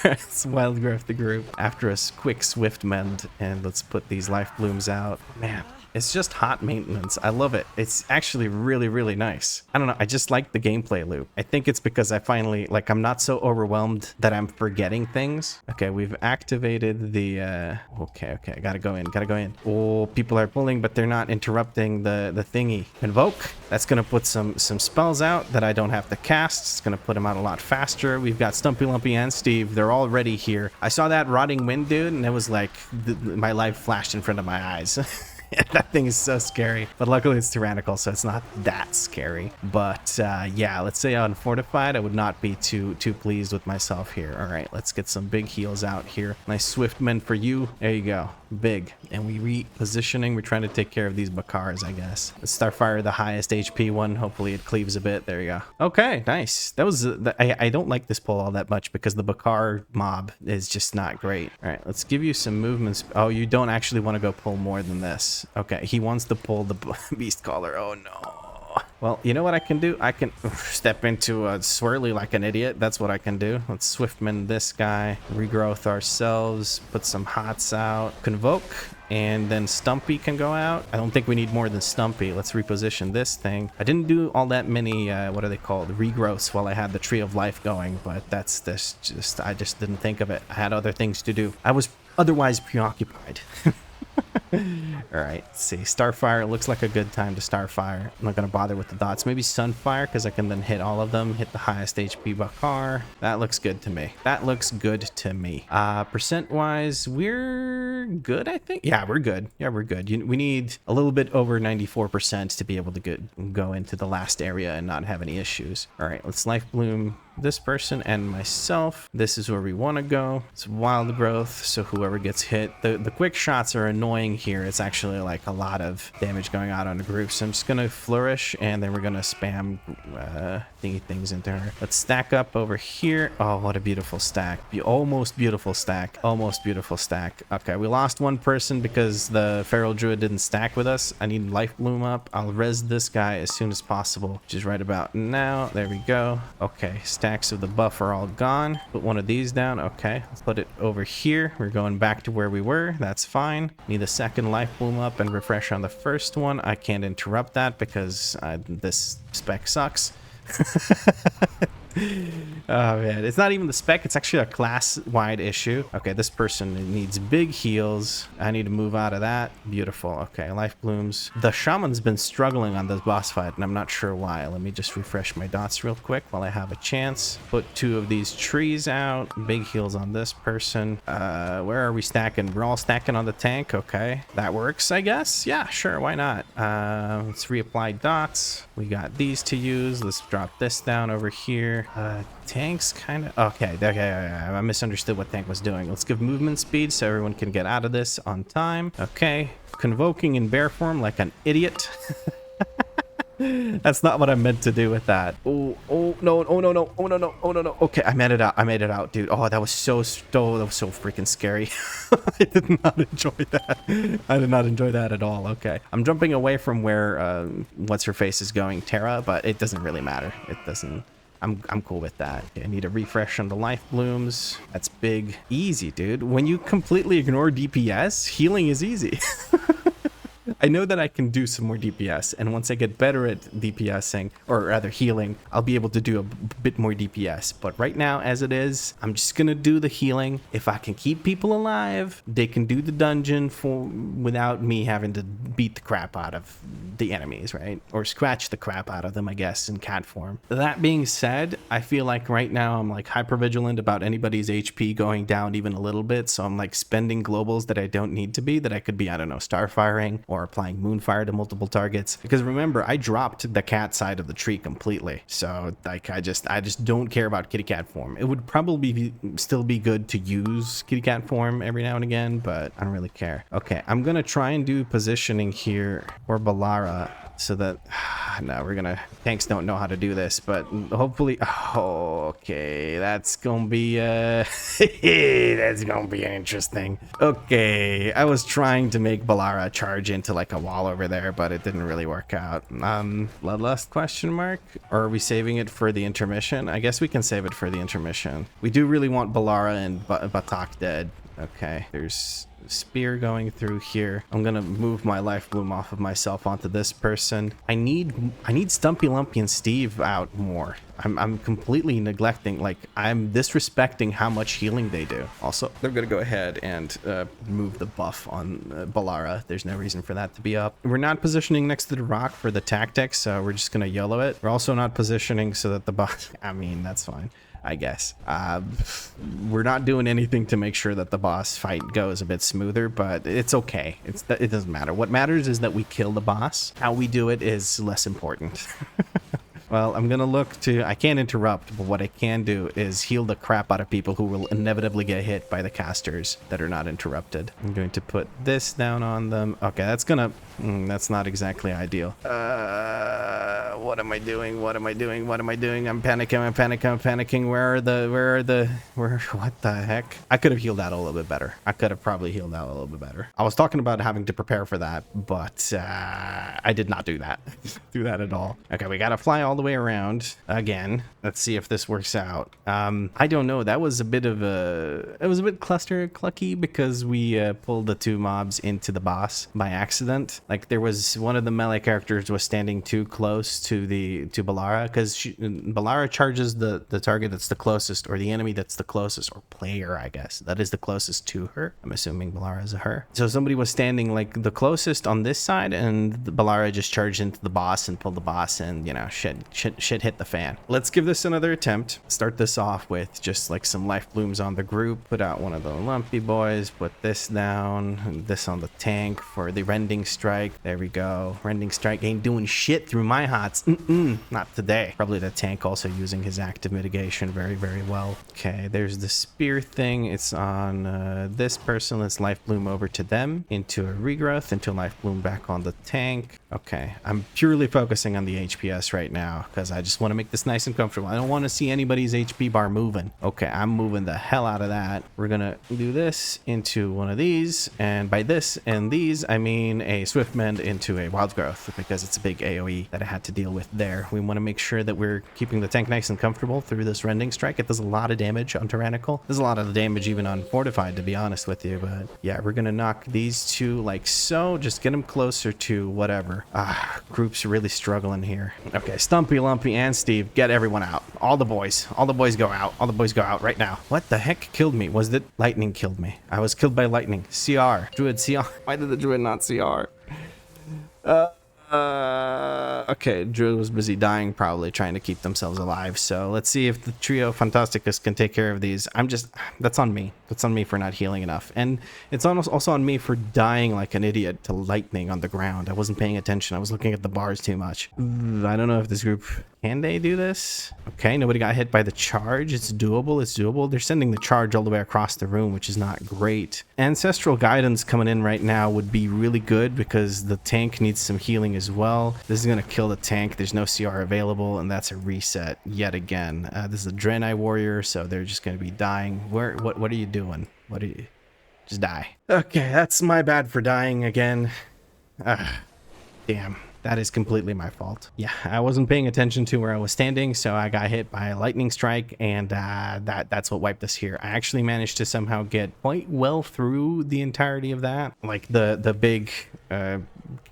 Speaker 1: It's Wild Growth the group after a quick swift mend, and let's put these life blooms out. Man, it's just hot maintenance. I love it. It's actually really, really nice. I don't know. I just like the gameplay loop. I think it's because I finally, like, I'm not so overwhelmed that I'm forgetting things. Okay, we've activated the, okay, gotta go in. Oh, people are pulling, but they're not interrupting the thingy. Invoke. That's gonna put some spells out that I don't have to cast. It's gonna put them out a lot faster. We've got Stumpy, Lumpy, and Steve. They're already here. I saw that rotting wind, dude, and it was like my life flashed in front of my eyes. That thing is so scary, but luckily it's tyrannical, so it's not that scary. But yeah, let's say unfortified, I would not be too pleased with myself here. All right, let's get some big heals out here. Nice swift mend for you. There you go. Big. And we repositioning. We're trying to take care of these Bakars, I guess. Let's Starfire, the highest HP one. Hopefully it cleaves a bit. There you go. Okay, nice. That was I don't like this pull all that much because the Bakar mob is just not great. All right, let's give you some movements. Oh, you don't actually want to go pull more than this. Okay, he wants to pull the beast collar. Oh no. Well, you know what I can do? I can step into a swirly like an idiot. That's what I can do. Let's swiftman this guy, regrowth ourselves, put some hots out, convoke, and then Stumpy can go out. I don't think we need more than Stumpy. Let's reposition this thing. I didn't do all that many, what are they called? Regrowths while I had the Tree of Life going, but that's this just, I just didn't think of it. I had other things to do. I was otherwise preoccupied. All right, let's see. Starfire looks like a good time to Starfire. I'm not going to bother with the dots. Maybe Sunfire, because I can then hit all of them. Hit the highest HP Bakar. That looks good to me. That looks good to me. Percent-wise, we're good, I think. Yeah, we're good. Yeah, we're good. We need a little bit over 94% to be able to go into the last area and not have any issues. All right, let's Life Bloom this person and myself. This is where we want to go. It's wild growth, so whoever gets hit. The quick shots are annoying here. It's actually like a lot of damage going out on the group, so I'm just gonna flourish and then we're gonna spam thingy things into her. Let's stack up over here. Oh, what a beautiful stack. Almost beautiful stack. Almost beautiful stack. Okay, we lost one person because the feral druid didn't stack with us. I need life bloom up. I'll res this guy as soon as possible, which is right about now. There we go. Okay, stacks of the buff are all gone. Put one of these down. Okay, let's put it over here. We're going back to where we were. That's fine. Need a second life bloom up and refresh on the first one. I can't interrupt that because this spec sucks. Oh man, it's not even the spec, it's actually a class-wide issue. Okay, this person needs big heals. I need to move out of that. Beautiful. Okay, life blooms. The shaman's been struggling on this boss fight, and I'm not sure why. Let me just refresh my dots real quick while I have a chance. Put two of these trees out. Big heals on this person. Where are we stacking? We're all stacking on the tank. Okay, that works, I guess. Yeah, sure, why not? Let's reapply dots. We got these to use. Let's drop this down over here. Tanks kind of okay. I misunderstood what tank was doing. Let's give movement speed so everyone can get out of this on time. Okay, convoking in bear form like an idiot. That's not what I meant to do with that. Oh no, oh no. Okay, I made it out, dude. Oh, that was so freaking scary. I did not enjoy that. I did not enjoy that at all. Okay, I'm jumping away from where what's her face is going, Terra, but it doesn't really matter. It doesn't. I'm cool with that. Okay, I need a refresh on the life blooms. That's big. Easy, dude. When you completely ignore DPS, healing is easy. I know that I can do some more DPS, and once I get better at DPSing, or rather healing, I'll be able to do a bit more DPS. But right now, as it is, I'm just gonna do the healing. If I can keep people alive, they can do the dungeon without me having to beat the crap out of the enemies, right? Or scratch the crap out of them, I guess, in cat form. That being said, I feel like right now I'm like hyper vigilant about anybody's HP going down even a little bit, so I'm like spending globals that I don't need to be, that I could be, I don't know, starfiring or applying Moonfire to multiple targets. Because remember, I dropped the cat side of the tree completely. So like I just don't care about kitty cat form. It would probably still be good to use kitty cat form every now and again, but I don't really care. Okay, I'm gonna try and do positioning here for Balara so that no, tanks don't know how to do this, but hopefully okay, that's gonna be that's gonna be interesting. Okay, I was trying to make Balara charge into like a wall over there, but it didn't really work out. Bloodlust question mark, or are we saving it for the intermission? I guess we can save it for the intermission. We do really want Balara and Batak dead. Okay, there's spear going through here. I'm gonna move my life bloom off of myself onto this person. I need Stumpy Lumpy and Steve out more. I'm completely neglecting, like I'm disrespecting how much healing they do. Also, they're gonna go ahead and move the buff on Balara. There's no reason for that to be up. We're not positioning next to the rock for the tactics, so we're just gonna YOLO it. We're also not positioning so that the boss, I mean, that's fine, I guess. We're not doing anything to make sure that the boss fight goes a bit smoother, but it's okay. It doesn't matter. What matters is that we kill the boss. How we do it is less important. Well, I'm gonna look to, I can't interrupt, but what I can do is heal the crap out of people who will inevitably get hit by the casters that are not interrupted. I'm going to put this down on them. Okay, that's gonna, that's not exactly ideal. What am I doing? What am I doing? What am I doing? I'm panicking, I'm panicking. What the heck? I could have healed that a little bit better. I could have probably healed that a little bit better. I was talking about having to prepare for that, but I did not do that. Do that at all. Okay, we gotta fly all the way around again. Let's see if this works out. I don't know. That was a bit of a, it was a bit clucky because we pulled the two mobs into the boss by accident. Like there was one of the melee characters was standing too close to Balara, because Balara charges the target that's the closest, or the enemy that's the closest, or player, I guess, that is the closest to her. I'm assuming Balara is a her. So somebody was standing like the closest on this side, and the Balara just charged into the boss and pulled the boss, and you know, shit hit the fan. Let's give this another attempt. Start this off with just like some life blooms on the group. Put out one of the lumpy boys. Put this down, and this on the tank for the rending strike. There we go. Rending strike ain't doing shit through my hots. Not today. Probably the tank also using his active mitigation very, very well. Okay, there's the spear thing. It's on this person. Let's life bloom over to them into a regrowth, into life bloom back on the tank. Okay, I'm purely focusing on the HPS right now because I just want to make this nice and comfortable. I don't want to see anybody's HP bar moving. Okay, I'm moving the hell out of that. We're gonna do this into one of these, and by this and these I mean a swift mend into a wild growth, because it's a big AoE that I had to deal with there. We want to make sure that we're keeping the tank nice and comfortable through this rending strike. It does a lot of damage on tyrannical. There's a lot of damage even on fortified, to be honest with you, but yeah, we're gonna knock these two like so. Just get them closer to whatever. Group's really struggling here. Okay, Stumpy, Lumpy, and Steve, get everyone out. All the boys go out. All the boys go out right now. What the heck killed me? Was it lightning killed me? I was killed by lightning. CR. Druid, CR. Why did the Druid not CR? Okay, Druid was busy dying, probably trying to keep themselves alive. So let's see if the trio Fantasticus can take care of these. That's on me. That's on me for not healing enough. And it's also on me for dying like an idiot to lightning on the ground. I wasn't paying attention. I was looking at the bars too much. I don't know if this group, can they do this? Okay, nobody got hit by the charge. It's doable. It's doable. They're sending the charge all the way across the room, which is not great. Ancestral Guidance coming in right now would be really good because the tank needs some healing as well. This is going to kill the tank. There's no CR available, and that's a reset yet again. This is a Draenei Warrior, so they're just going to be dying. What are you doing? What are you? Just die. Okay, that's my bad for dying again. Damn. That is completely my fault. Yeah, I wasn't paying attention to where I was standing, so I got hit by a lightning strike, and that's what wiped us here. I actually managed to somehow get quite well through the entirety of that. Like the big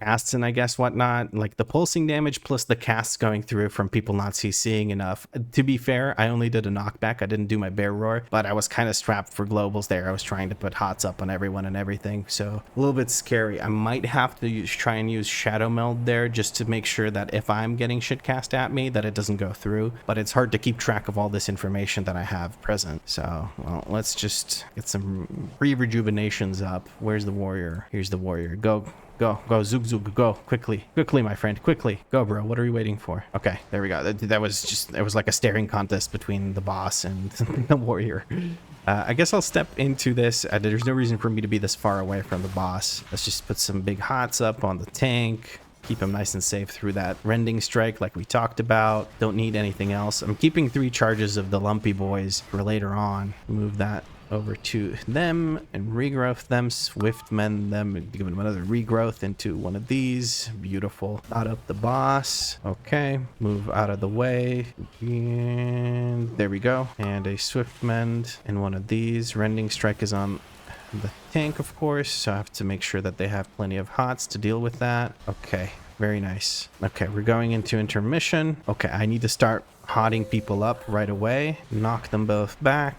Speaker 1: casts and I guess whatnot, like the pulsing damage plus the casts going through from people not CCing enough. To be fair, I only did a knockback. I didn't do my bear roar, but I was kind of strapped for globals there. I was trying to put hots up on everyone and everything, so a little bit scary. I might have to try and use shadow meld there just to make sure that if I'm getting shit cast at me that it doesn't go through, but it's hard to keep track of all this information that I have present. So well, let's just get some re-rejuvenations up. Where's the warrior? Here's the warrior. Go Go, Zug, go. Quickly, my friend, quickly. Go, bro. What are we waiting for? Okay, there we go. That was just, it was like a staring contest between the boss and the warrior. I guess I'll step into this. There's no reason for me to be this far away from the boss. Let's just put some big hots up on the tank. Keep him nice and safe through that rending strike like we talked about. Don't need anything else. I'm keeping 3 charges of the lumpy boys for later on. Move that over to them and regrowth them, swift mend them, and give them another regrowth into one of these. Beautiful. Out of the boss. Okay, move out of the way, and there we go. And a swift mend in one of these. Rending strike is on the tank, of course, so I have to make sure that they have plenty of hots to deal with that. Okay, very nice. Okay, we're going into intermission. Okay, I need to start hotting people up right away. Knock them both back.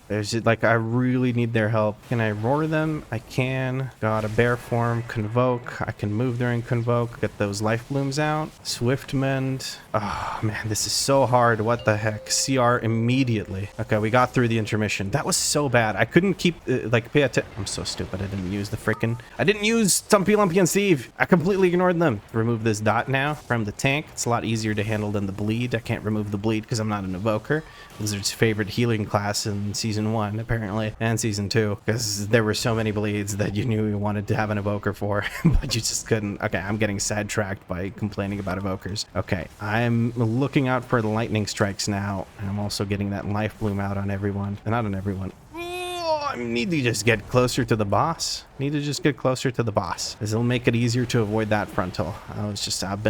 Speaker 1: There's like, I really need their help. Can I roar them? I can. Got a bear form, convoke. I can move during convoke, get those life blooms out. Swift mend. Oh man, this is so hard. What the heck? CR immediately. Okay, we got through the intermission. That was so bad. I couldn't keep like pay attention. I'm so stupid. I didn't use the frickin'. I didn't use Stumpy, Lumpy, and Steve. I completely ignored them. Remove this dot now from the tank. It's a lot easier to handle than the bleed. I can't remove the bleed because I'm not an evoker. Blizzard's favorite healing class in season 1 apparently, and season 2, because there were so many bleeds that you knew you wanted to have an evoker for, but you just couldn't. Okay, I'm getting sidetracked by complaining about evokers. Okay, I'm looking out for the lightning strikes now, and I'm also getting that life bloom out on everyone. Not on everyone. I need to just get closer to the boss. Need to just get closer to the boss. This will make it easier to avoid that frontal. I've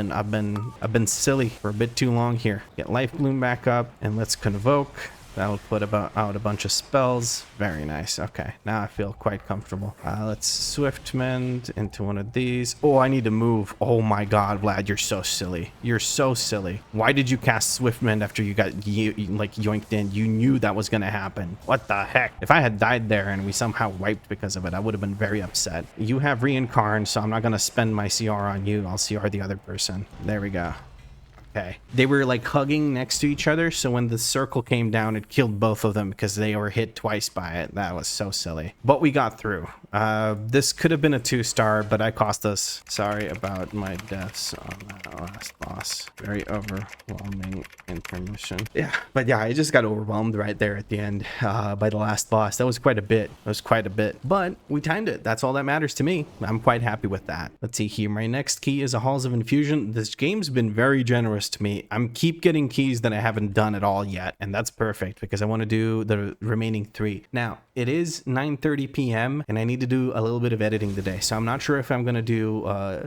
Speaker 1: been silly for a bit too long here. Get life bloom back up and let's convoke. That'll put out a bunch of spells. Very nice. Okay, now I feel quite comfortable. Let's swift mend into one of these. Oh, I need to move. Oh my god, Vlad, you're so silly. You're so silly. Why did you cast swift mend after you got like yoinked in? You knew that was gonna happen. What the heck? If I had died there and we somehow wiped because of it, I would have been very upset. You have reincarn, so I'm not gonna spend my CR on you. I'll CR the other person. There we go. Okay. They were like hugging next to each other, so when the circle came down, it killed both of them because they were hit twice by it. That was so silly. But we got through. This could have been a 2-star, but I cost us. Sorry about my deaths on that last boss. Very overwhelming intermission. Yeah, but yeah, I just got overwhelmed right there at the end by the last boss. That was quite a bit. That was quite a bit. But we timed it. That's all that matters to me. I'm quite happy with that. Let's see here. My next key is a Halls of Infusion. This game's been very generous to me. I'm keep getting keys that I haven't done at all yet, and that's perfect because I want to do the remaining 3. Now, it is 9:30 p.m. and I need to do a little bit of editing today, so I'm not sure if I'm going to do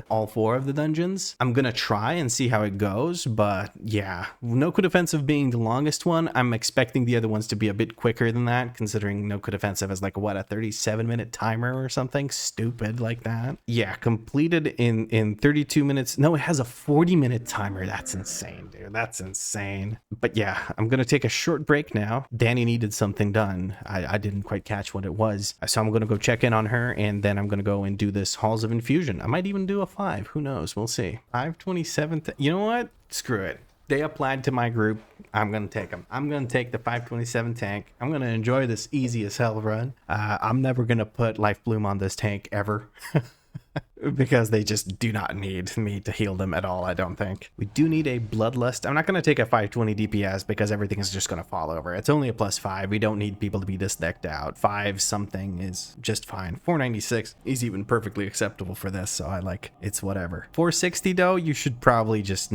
Speaker 1: all 4 of the dungeons. I'm going to try and see how it goes, but yeah, Nokhud Offensive being the longest one, I'm expecting the other ones to be a bit quicker than that, considering Nokhud Offensive has like, what, a 37-minute timer or something stupid like that. Yeah, completed in 32 minutes. No, it has a 40-minute timer. That's insane, dude. That's insane. But yeah, I'm going to take a short break now. Danny needed something done. I didn't quite catch what it was. So I'm going to go check in on her, and then I'm going to go and do this Halls of Infusion. I might even do a 5. Who knows? We'll see. 527. You know what? Screw it. They applied to my group. I'm going to take them. I'm going to take the 527 tank. I'm going to enjoy this easy as hell run. I'm never going to put Life Bloom on this tank ever. Because they just do not need me to heal them at all, I don't think. We do need a Bloodlust. I'm not going to take a 520 DPS because everything is just going to fall over. It's only a +5. We don't need people to be this decked out. 5 something is just fine. 496 is even perfectly acceptable for this, so I like, it's whatever. 460 though, you should probably just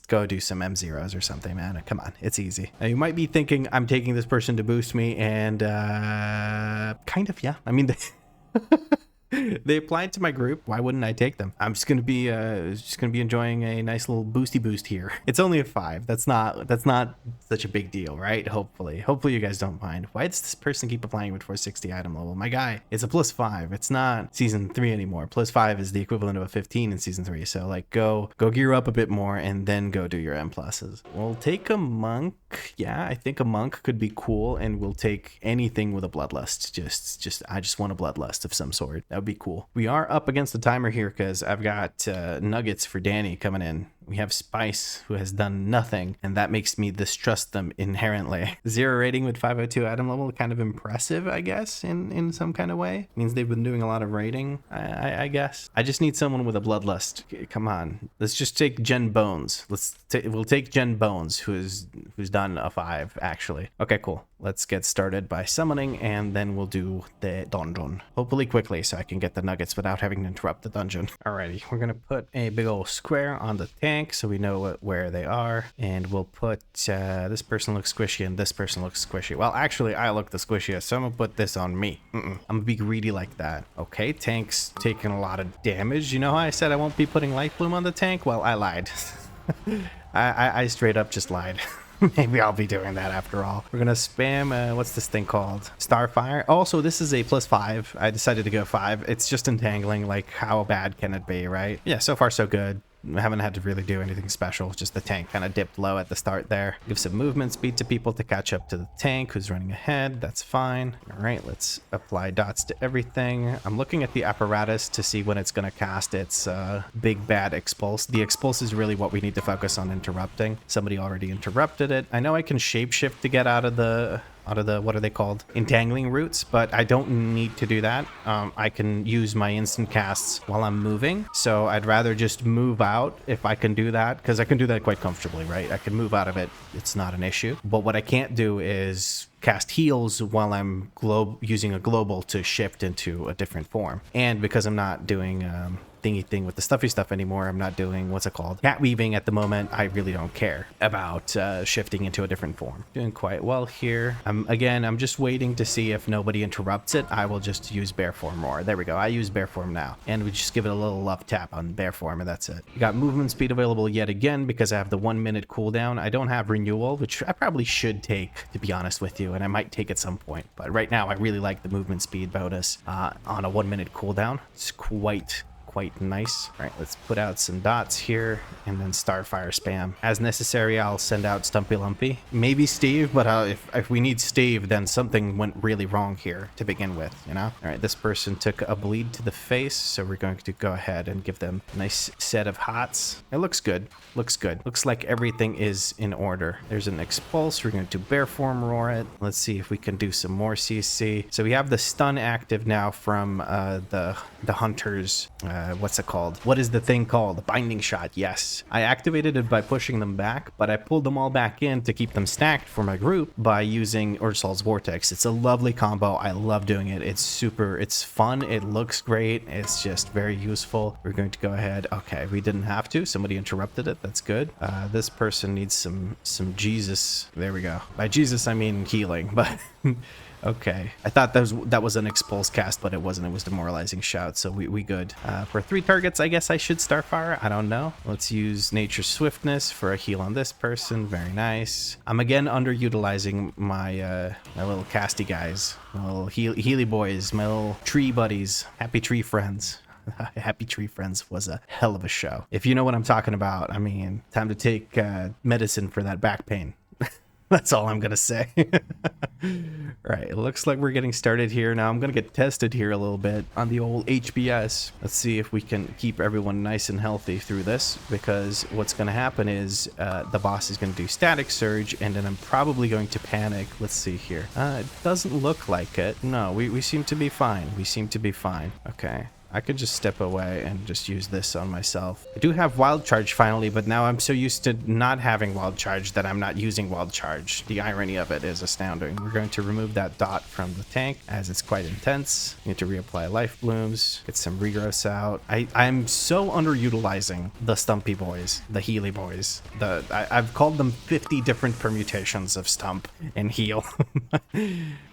Speaker 1: go do some M0s or something, man. Come on, it's easy. Now you might be thinking I'm taking this person to boost me, and kind of, yeah. I mean, they applied to my group. Why wouldn't I take them? I'm just gonna be enjoying a nice little boosty boost here. It's only a 5. That's not such a big deal, right? Hopefully you guys don't mind. Why does this person keep applying with 460 item level? My guy, it's a +5. It's not season 3 anymore. +5 is the equivalent of a 15 in season 3. So like, go gear up a bit more and then go do your M pluses. We'll take a monk. Yeah, I think a monk could be cool, and we'll take anything with a bloodlust. I just want a bloodlust of some sort. That would be cool. We are up against the timer here because I've got nuggets for Danny coming in. We have Spice, who has done nothing, and that makes me distrust them inherently. 0 rating with 502 item level, kind of impressive, I guess, in some kind of way. Means they've been doing a lot of raiding, I guess. I just need someone with a bloodlust. Come on, let's just take Jen Bones. We'll take Jen Bones, who's done a 5 actually. Okay, cool. Let's get started by summoning, and then we'll do the dungeon. Hopefully quickly, so I can get the nuggets without having to interrupt the dungeon. Alrighty, we're gonna put a big old square on the tank so we know where they are, and we'll put this person looks squishy and this person looks squishy. Well, actually, I look the squishiest, so I'm gonna put this on me. I'm gonna be greedy like that. Okay, tank's taking a lot of damage. You know how I said I won't be putting Life Bloom on the tank? Well, I lied. I straight up just lied. Maybe I'll be doing that after all. We're gonna spam, what's this thing called? Starfire. Also, this is a +5. I decided to go 5. It's just entangling, like how bad can it be, right? Yeah, so far so good. I haven't had to really do anything special. Just the tank kind of dipped low at the start there. Give some movement speed to people to catch up to the tank who's running ahead. That's fine. All right, let's apply dots to everything. I'm looking at the apparatus to see when it's going to cast its big bad expulse. The expulse is really what we need to focus on interrupting. Somebody already interrupted it. I know I can shapeshift to get out of the what are they called, entangling roots, but I don't need to do that. I can use my instant casts while I'm moving, so I'd rather just move out if I can do that, because I can do that quite comfortably, right? I can move out of it, it's not an issue. But what I can't do is cast heals while I'm using a global to shift into a different form. And because I'm not doing thingy thing with the stuffy stuff anymore, I'm not doing, what's it called, cat weaving at the moment, I really don't care about shifting into a different form. Doing quite well here. Again, I'm just waiting to see if nobody interrupts it. I will just use bear form more. There we go. I use bear form now, and we just give it a little love tap on bear form, and that's it. You got movement speed available yet again because I have the 1 minute cooldown. I don't have renewal, which I probably should take, to be honest with you, and I might take at some point, but right now I really like the movement speed bonus on a 1 minute cooldown. It's quite nice. All right, let's put out some dots here and then Starfire spam. As necessary, I'll send out Stumpy Lumpy. Maybe Steve, but if we need Steve, then something went really wrong here to begin with, you know? All right, this person took a bleed to the face, so we're going to go ahead and give them a nice set of hots. It looks good. Looks good. Looks like everything is in order. There's an expulse. We're going to bear form roar it. Let's see if we can do some more CC. So we have the stun active now from the hunters. What's it called? What is the thing called? The binding shot. Yes. I activated it by pushing them back, but I pulled them all back in to keep them stacked for my group by using Ursal's Vortex. It's a lovely combo. I love doing it. It's fun. It looks great. It's just very useful. We're going to go ahead. Okay, we didn't have to. Somebody interrupted it. That's good. This person needs some Jesus. There we go. By Jesus, I mean healing, but okay. I thought that was an expulse cast, but it wasn't. It was demoralizing shout, so we good. For 3 targets, I guess I should Starfire. I don't know. Let's use Nature's Swiftness for a heal on this person. Very nice. I'm again underutilizing my my little casty guys, my little Healy boys, my little tree buddies, happy tree friends. Happy Tree Friends was a hell of a show. If you know what I'm talking about, I mean, time to take medicine for that back pain. That's all I'm gonna say. Right, it looks like we're getting started here. Now I'm gonna get tested here a little bit on the old HBS. Let's see if we can keep everyone nice and healthy through this, because what's gonna happen is the boss is gonna do Static Surge, and then I'm probably going to panic. Let's see here. It doesn't look like it. No, we seem to be fine. We seem to be fine. Okay. I could just step away and just use this on myself. I do have Wild Charge finally, but now I'm so used to not having Wild Charge that I'm not using Wild Charge. The irony of it is astounding. We're going to remove that dot from the tank as it's quite intense. Need to reapply Life Blooms, get some regrowths out. I'm so underutilizing the Stumpy boys, the Healy boys. I've called them 50 different permutations of Stump and Heal.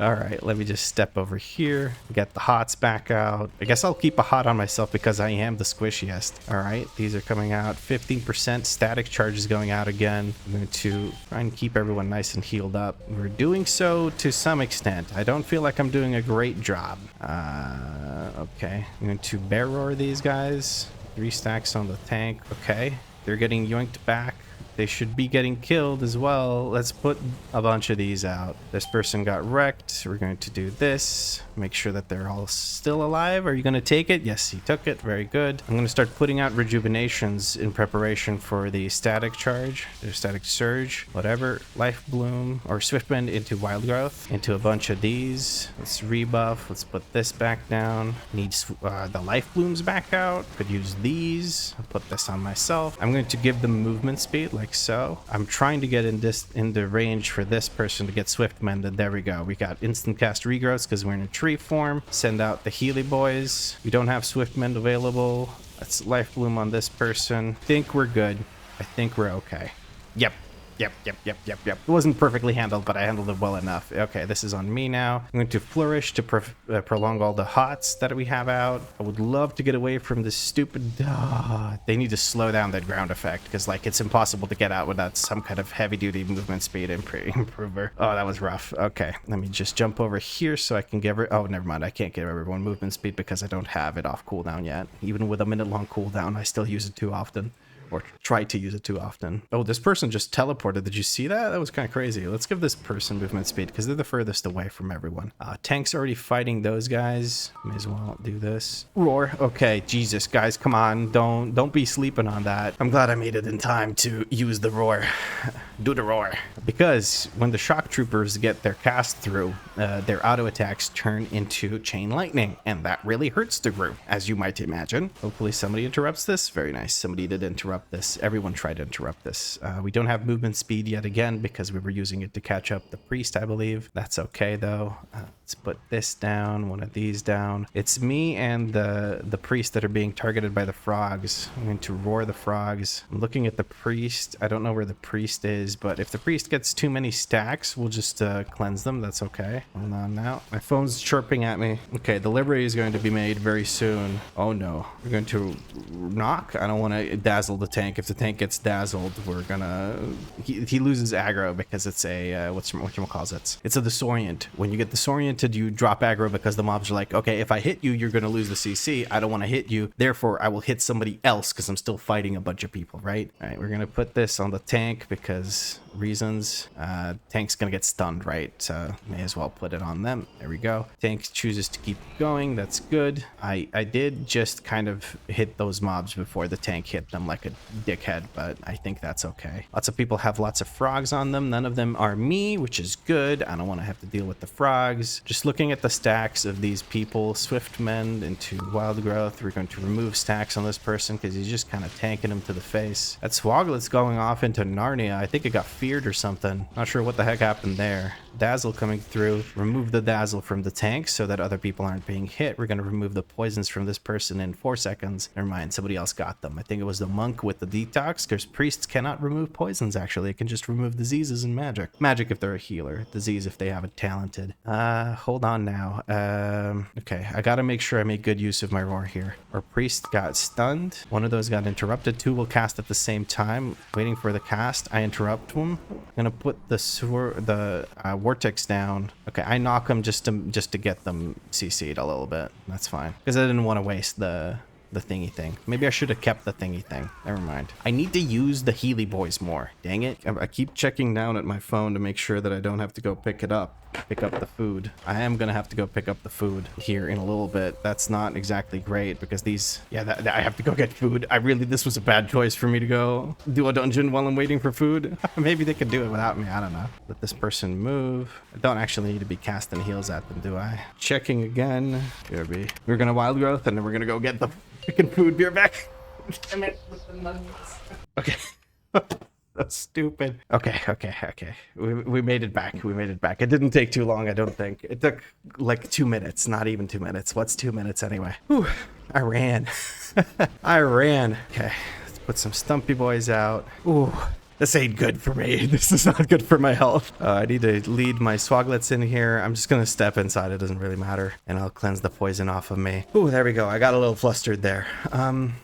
Speaker 1: All right, let me just step over here, get the hots back out. I guess I'll keep a hot on myself because I am the squishiest. All right, these are coming out. 15% static charges going out again. I'm going to try and keep everyone nice and healed up. We're doing so to some extent. I don't feel like I'm doing a great job. Okay, I'm going to bear roar these guys. 3 stacks on the tank. Okay, they're getting yoinked back. They should be getting killed as well. Let's put a bunch of these out. This person got wrecked. We're going to do this. Make sure that they're all still alive. Are you going to take it? Yes, he took it. Very good. I'm going to start putting out rejuvenations in preparation for the static charge, the static surge, whatever. Life bloom or swift bend into wild growth, into a bunch of these. Let's rebuff. Let's put this back down. Needs the life blooms back out. Could use these. I'll put this on myself. I'm going to give them movement speed like so. I'm trying to get in the range for this person to get swift mended. There we go. We got instant cast regrowths because we're in a tree form. Send out the Healy boys. We don't have swift mend available. Let's life bloom on this person. Think we're good. I think we're okay. Yep. Yep. It wasn't perfectly handled, but I handled it well enough. Okay, this is on me now. I'm going to flourish to prolong all the hots that we have out. I would love to get away from this stupid... they need to slow down that ground effect, because like it's impossible to get out without some kind of heavy-duty movement speed improver. Oh, that was rough. Okay, let me just jump over here so I can give... Oh, never mind. I can't give everyone movement speed because I don't have it off cooldown yet. Even with a minute-long cooldown, I still use it too often. Or try to use it too often. Oh, this person just teleported. Did you see that? That was kind of crazy. Let's give this person movement speed because they're the furthest away from everyone. Tank's already fighting those guys. May as well do this. Roar. Okay, Jesus, guys, come on. Don't be sleeping on that. I'm glad I made it in time to use the roar. Do the roar. Because when the shock troopers get their cast through, their auto attacks turn into chain lightning, and that really hurts the group, as you might imagine. Hopefully somebody interrupts this. Very nice. Somebody did interrupt this. Everyone tried to interrupt this. We don't have movement speed yet again because we were using it to catch up the priest, I believe. That's okay though. Let's put this down, one of these down. It's me and the priest that are being targeted by the frogs. I'm going to roar the frogs. I'm looking at the priest. I don't know where the priest is, but if the priest gets too many stacks, we'll just cleanse them. That's okay. Hold on now. My phone's chirping at me. Okay, delivery is going to be made very soon. Oh no. We're going to knock. I don't want to dazzle the tank. If the tank gets dazzled, we're gonna... He loses aggro because it's a... whatchamacallit? It's a disorient. When you get disoriented, you drop aggro because the mobs are like, okay, if I hit you, you're gonna lose the CC. I don't want to hit you. Therefore, I will hit somebody else because I'm still fighting a bunch of people, right? All right, we're gonna put this on the tank because reasons. Tank's gonna get stunned, right? So may as well put it on them. There we go. Tank chooses to keep going. That's good. I did just kind of hit those mobs before the tank hit them like a dickhead, but I think that's okay. Lots of people have lots of frogs on them. None of them are me, which is good. I don't want to have to deal with the frogs. Just looking at the stacks of these people, swift mend into wild growth. We're going to remove stacks on this person because he's just kind of tanking him to the face. That Swoglet's going off into Narnia. I think it got feared or something. Not sure what the heck happened there. Dazzle coming through. Remove the dazzle from the tank so that other people aren't being hit. We're going to remove the poisons from this person in 4 seconds. Never mind, somebody else got them. I think it was the monk with the detox, because priests cannot remove poisons, actually. It can just remove diseases and magic. Magic if they're a healer. Disease if they have it talented. Hold on now. Okay, I gotta make sure I make good use of my roar here. Our priest got stunned. One of those got interrupted. 2 will cast at the same time. Waiting for the cast. I interrupt him. I'm gonna put the vortex down. Okay, I knock them just to get them CC'd a little bit. That's fine. Because I didn't want to waste the thingy thing. Maybe I should have kept the thingy thing. Never mind. I need to use the Healy boys more. Dang it. I keep checking down at my phone to make sure that I don't have to go pick up the food. I am gonna have to go pick up the food here in a little bit. That's not exactly great because these... Yeah, I have to go get food. This was a bad choice for me to go do a dungeon while I'm waiting for food. Maybe they could do it without me. I don't know. Let this person move. I don't actually need to be casting heals at them, do I? Checking again. BRB. We're gonna wild growth and then we're gonna go get the freaking food. Be right back. Damn it with the nuggets. Okay. That's stupid. Okay. We made it back. It didn't take too long, I don't think. It took like 2 minutes, not even 2 minutes. What's 2 minutes anyway? Whew, I ran. I ran. Okay, let's put some stumpy boys out. Ooh. This ain't good for me. This is not good for my health. I need to lead my Swoglets in here. I'm just gonna step inside. It doesn't really matter. And I'll cleanse the poison off of me. Ooh, there we go. I got a little flustered there.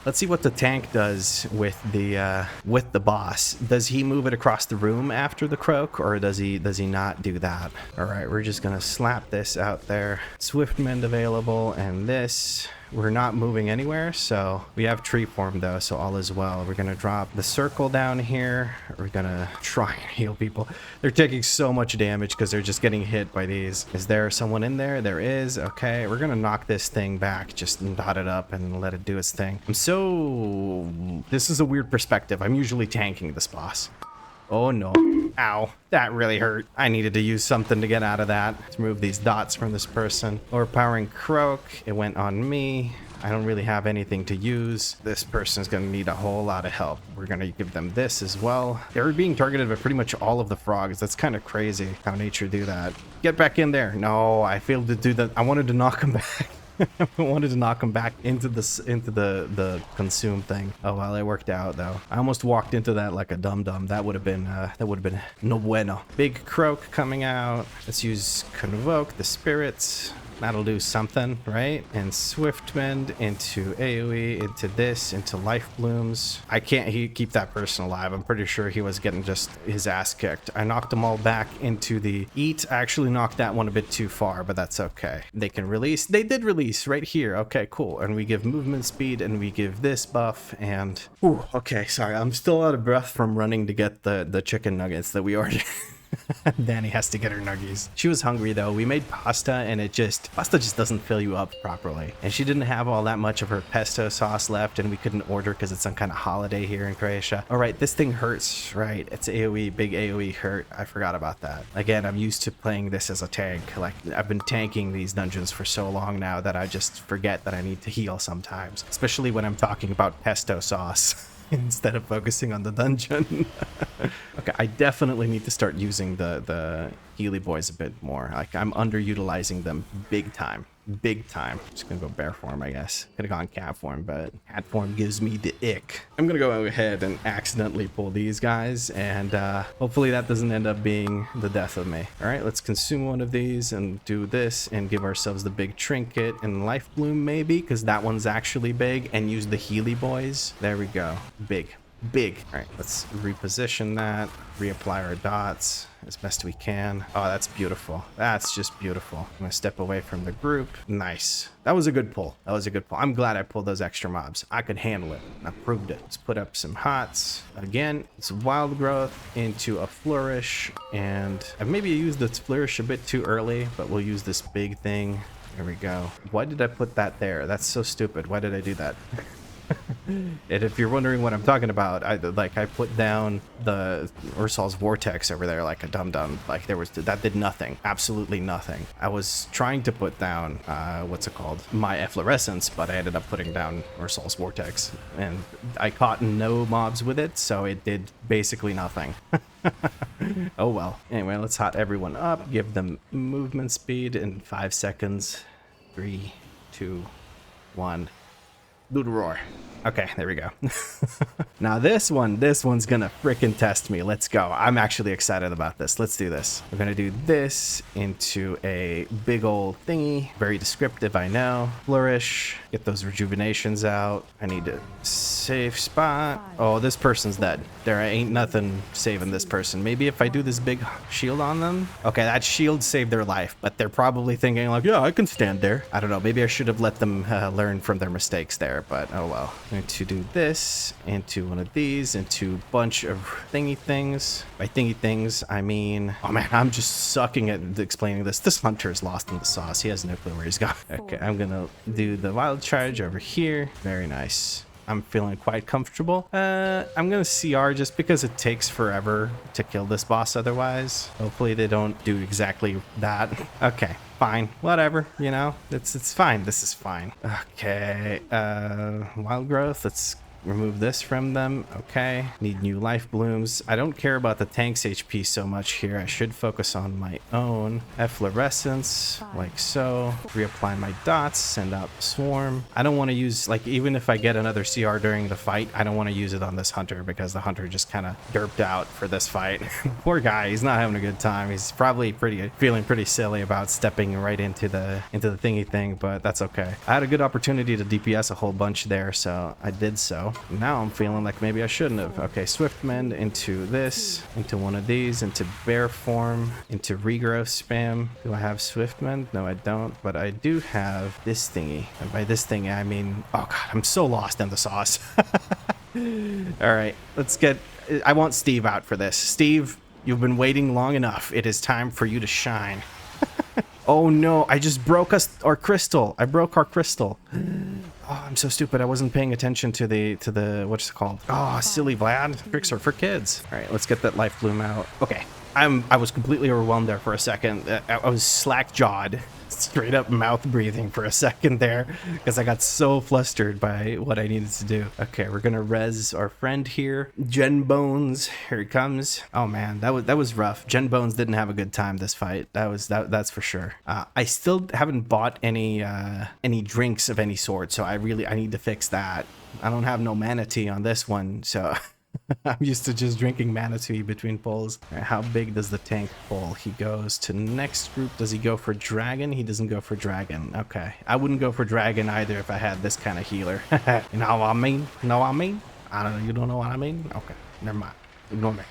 Speaker 1: Let's see what the tank does with the boss. Does he move it across the room after the croak, or does he not do that? All right, we're just gonna slap this out there. Swift mend available, and this. we're not moving anywhere, so we have tree form though, so all is well. We're gonna drop the circle down here. We're gonna try and heal people. They're taking so much damage because they're just getting hit by these. Is there someone in there? There is. Okay, we're gonna knock this thing back, just dot it up and let it do its thing. This is a weird perspective. I'm usually tanking this boss. Oh no. Ow. That really hurt. I needed to use something to get out of that. Let's remove these dots from this person. Overpowering Croak. It went on me. I don't really have anything to use. This person's going to need a whole lot of help. We're going to give them this as well. They're being targeted by pretty much all of the frogs. That's kind of crazy how nature do that. Get back in there. No, I failed to do that. I wanted to knock him back. I wanted to knock him back into the consume thing. Oh well, it worked out though. I almost walked into that like a dum-dum. That would have been no bueno. Big Croak coming out. Let's use Convoke the spirits. That'll do something, right? And Swift Mend into AoE, into this, into Life Blooms. I can't keep that person alive. I'm pretty sure he was getting just his ass kicked. I knocked them all back into the Eat. I actually knocked that one a bit too far, but that's okay. They can release. They did release right here. Okay, cool. And we give movement speed and we give this buff and... Ooh, okay, sorry. I'm still out of breath from running to get the chicken nuggets that we ordered. Danny has to get her nuggies. She was hungry though. We made pasta and pasta just doesn't fill you up properly. And she didn't have all that much of her pesto sauce left and we couldn't order because it's some kind of holiday here in Croatia. All right, this thing hurts, right? It's AoE, big AoE hurt. I forgot about that. Again, I'm used to playing this as a tank. Like I've been tanking these dungeons for so long now that I just forget that I need to heal sometimes, especially when I'm talking about pesto sauce. Instead of focusing on the dungeon. Okay, I definitely need to start using the Healy boys a bit more. Like I'm underutilizing them big time. Big time. Just gonna go bear form, I guess. Could have gone cat form, but cat form gives me the ick. I'm gonna go ahead and accidentally pull these guys, and hopefully that doesn't end up being the death of me. All right, let's consume one of these and do this and give ourselves the big trinket and life bloom maybe, because that one's actually big, and use the Healy boys. There we go. Big. All right, let's reposition that, reapply our dots as best we can. Oh, that's beautiful. That's just beautiful. I'm gonna step away from the group. Nice. That was a good pull. I'm glad I pulled those extra mobs. I could handle it. I proved it. Let's put up some hots. Again, it's wild growth into a flourish, and I maybe used the flourish a bit too early, but we'll use this big thing. There we go. Why did I put that there? That's so stupid. Why did I do that? And if you're wondering what I'm talking about, I put down the Ursol's Vortex over there like a dum-dum. Like that did nothing, absolutely nothing. I was trying to put down what's it called, my Efflorescence, but I ended up putting down Ursol's Vortex, and I caught no mobs with it, so it did basically nothing. Oh well. Anyway, let's hot everyone up, give them movement speed in 5 seconds. 3, 2, 1. Do the roar. Okay, there we go. Now this one's gonna frickin' test me. Let's go. I'm actually excited about this. Let's do this. We're gonna do this into a big old thingy. Very descriptive, I know. Flourish. Get those rejuvenations out. I need a safe spot. Oh, this person's dead. There ain't nothing saving this person. Maybe if I do this big shield on them. Okay, that shield saved their life, but they're probably thinking like, yeah, I can stand there. I don't know. Maybe I should have let them learn from their mistakes there, but oh well. I'm going to do this into one of these, into a bunch of thingy things. By thingy things, I mean, oh man, I'm just sucking at explaining this. This hunter is lost in the sauce. He has no clue where he's gone. Okay, I'm going to do the wild charge over here. Very nice. I'm feeling quite comfortable. I'm gonna CR just because it takes forever to kill this boss otherwise. Hopefully they don't do exactly that. Okay, fine, whatever, you know, it's fine. This is fine. Okay, wild growth, let's remove this from them. Okay, need new life blooms. I don't care about the tank's HP so much here. I should focus on my own efflorescence, like so. Reapply my dots, send out swarm. I don't want to use, like, even if I get another CR during the fight, I don't want to use it on this hunter because the hunter just kind of derped out for this fight. Poor guy, he's not having a good time. He's probably feeling pretty silly about stepping right into the thingy thing, but that's okay. I had a good opportunity to DPS a whole bunch there, so I did so. go. Now I'm feeling like maybe I shouldn't have. Okay, Swift Mend into this, into one of these, into Bear Form, into Regrowth Spam. Do I have Swift Mend? No, I don't, but I do have this thingy. And by this thingy, I mean, oh God, I'm so lost in the sauce. All right, let's get, I want Steve out for this. Steve, you've been waiting long enough. It is time for you to shine. Oh no, I just broke our crystal. I broke our crystal. Oh, I'm so stupid. I wasn't paying attention to the what's it called? Oh, silly Vlad. Tricks are for kids. All right, let's get that life bloom out. Okay. I was completely overwhelmed there for a second. I was slack-jawed, straight up mouth breathing for a second there because I got so flustered by what I needed to do. Okay, we're gonna res our friend here. Gen Bones, here he comes. Oh man, that was rough. Gen Bones didn't have a good time this fight. That's for sure. I still haven't bought any drinks of any sort, so I need to fix that. I don't have no mana tea on this one, so I'm used to just drinking mana tea between pulls. Right, how big does the tank pull? He goes to next group. Does he go for dragon? He doesn't go for dragon. Okay. I wouldn't go for dragon either if I had this kind of healer. You know what I mean? Know what I mean? I don't know. You don't know what I mean? Okay. Never mind. Ignore me.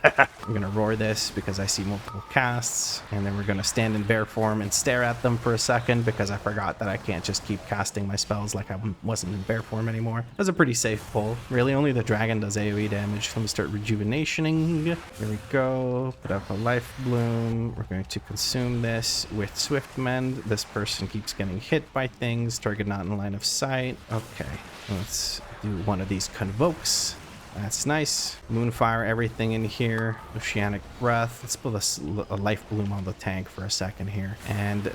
Speaker 1: I'm gonna roar this because I see multiple casts, and then we're gonna stand in bear form and stare at them for a second because I forgot that I can't just keep casting my spells like I wasn't in bear form anymore. That's a pretty safe pull. Really, only the dragon does AoE damage. Let me start rejuvenationing. Here we go. Put up a life bloom. We're going to consume this with Swift Mend. This person keeps getting hit by things. Target not in line of sight. Okay, let's do one of these convokes. That's nice. Moonfire everything in here. Oceanic Breath. Let's put a life bloom on the tank for a second here. And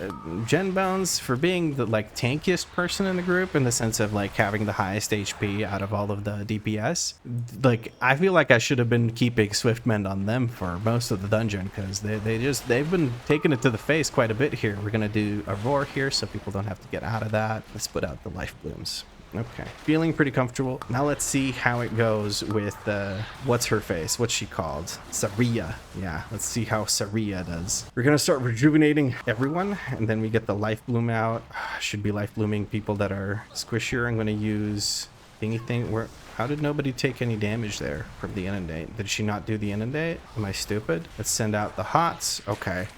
Speaker 1: Gen Bones, for being the tankiest person in the group, in the sense of having the highest HP out of all of the DPS, I feel like I should have been keeping Swift Mend on them for most of the dungeon because they've been taking it to the face quite a bit here. We're gonna do a roar here so people don't have to get out of that. Let's put out the life blooms. Okay, feeling pretty comfortable. Now let's see how it goes with what's her face? What's she called? Saria. Yeah, let's see how Saria does. We're gonna start rejuvenating everyone, and then we get the life bloom out. Should be life blooming people that are squishier. I'm gonna use thingy thing. How did nobody take any damage there from the inundate? Did she not do the inundate? Am I stupid? Let's send out the hots. Okay.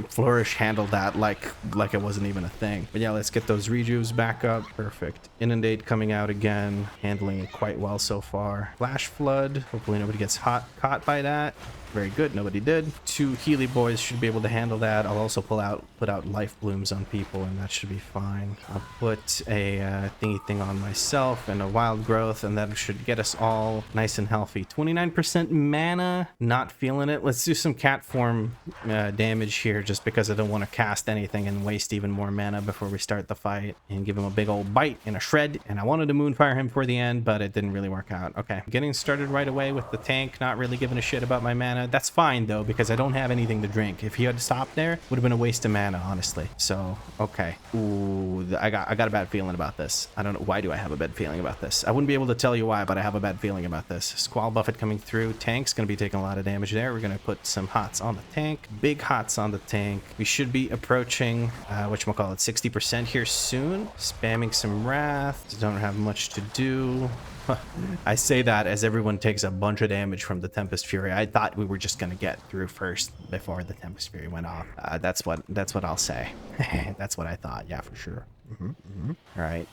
Speaker 1: Flourish handled that like it wasn't even a thing. But yeah, let's get those rejuves back up. Perfect. Inundate coming out again. Handling it quite well so far. Flash flood. Hopefully nobody gets caught by that. Very good. Nobody did. 2 Healy boys should be able to handle that. I'll also put out life blooms on people, and that should be fine. I'll put a thingy thing on myself and a wild growth, and that should get us all nice and healthy. 29% mana. Not feeling it. Let's do some cat form damage here, just because I don't want to cast anything and waste even more mana before we start the fight, and give him a big old bite and a shred. And I wanted to moonfire him for the end, but it didn't really work out. Okay, getting started right away with the tank. Not really giving a shit about my mana. That's fine though, because I don't have anything to drink. If he had stopped there, would have been a waste of mana, honestly. So okay. Ooh, I got a bad feeling about this. I don't know, why do I have a bad feeling about this? I wouldn't be able to tell you why, but I have a bad feeling about this. Squall Buffet coming through. Tank's gonna be taking a lot of damage there. We're gonna put some hots on the tank. Big hots on the tank. We should be approaching whatchamacallit, 60% here soon. Spamming some wrath. Don't have much to do. I say that as everyone takes a bunch of damage from the Tempest Fury. I thought we were just gonna get through first before the Tempest Fury went off. That's what I'll say. That's what I thought. Yeah, for sure. All right,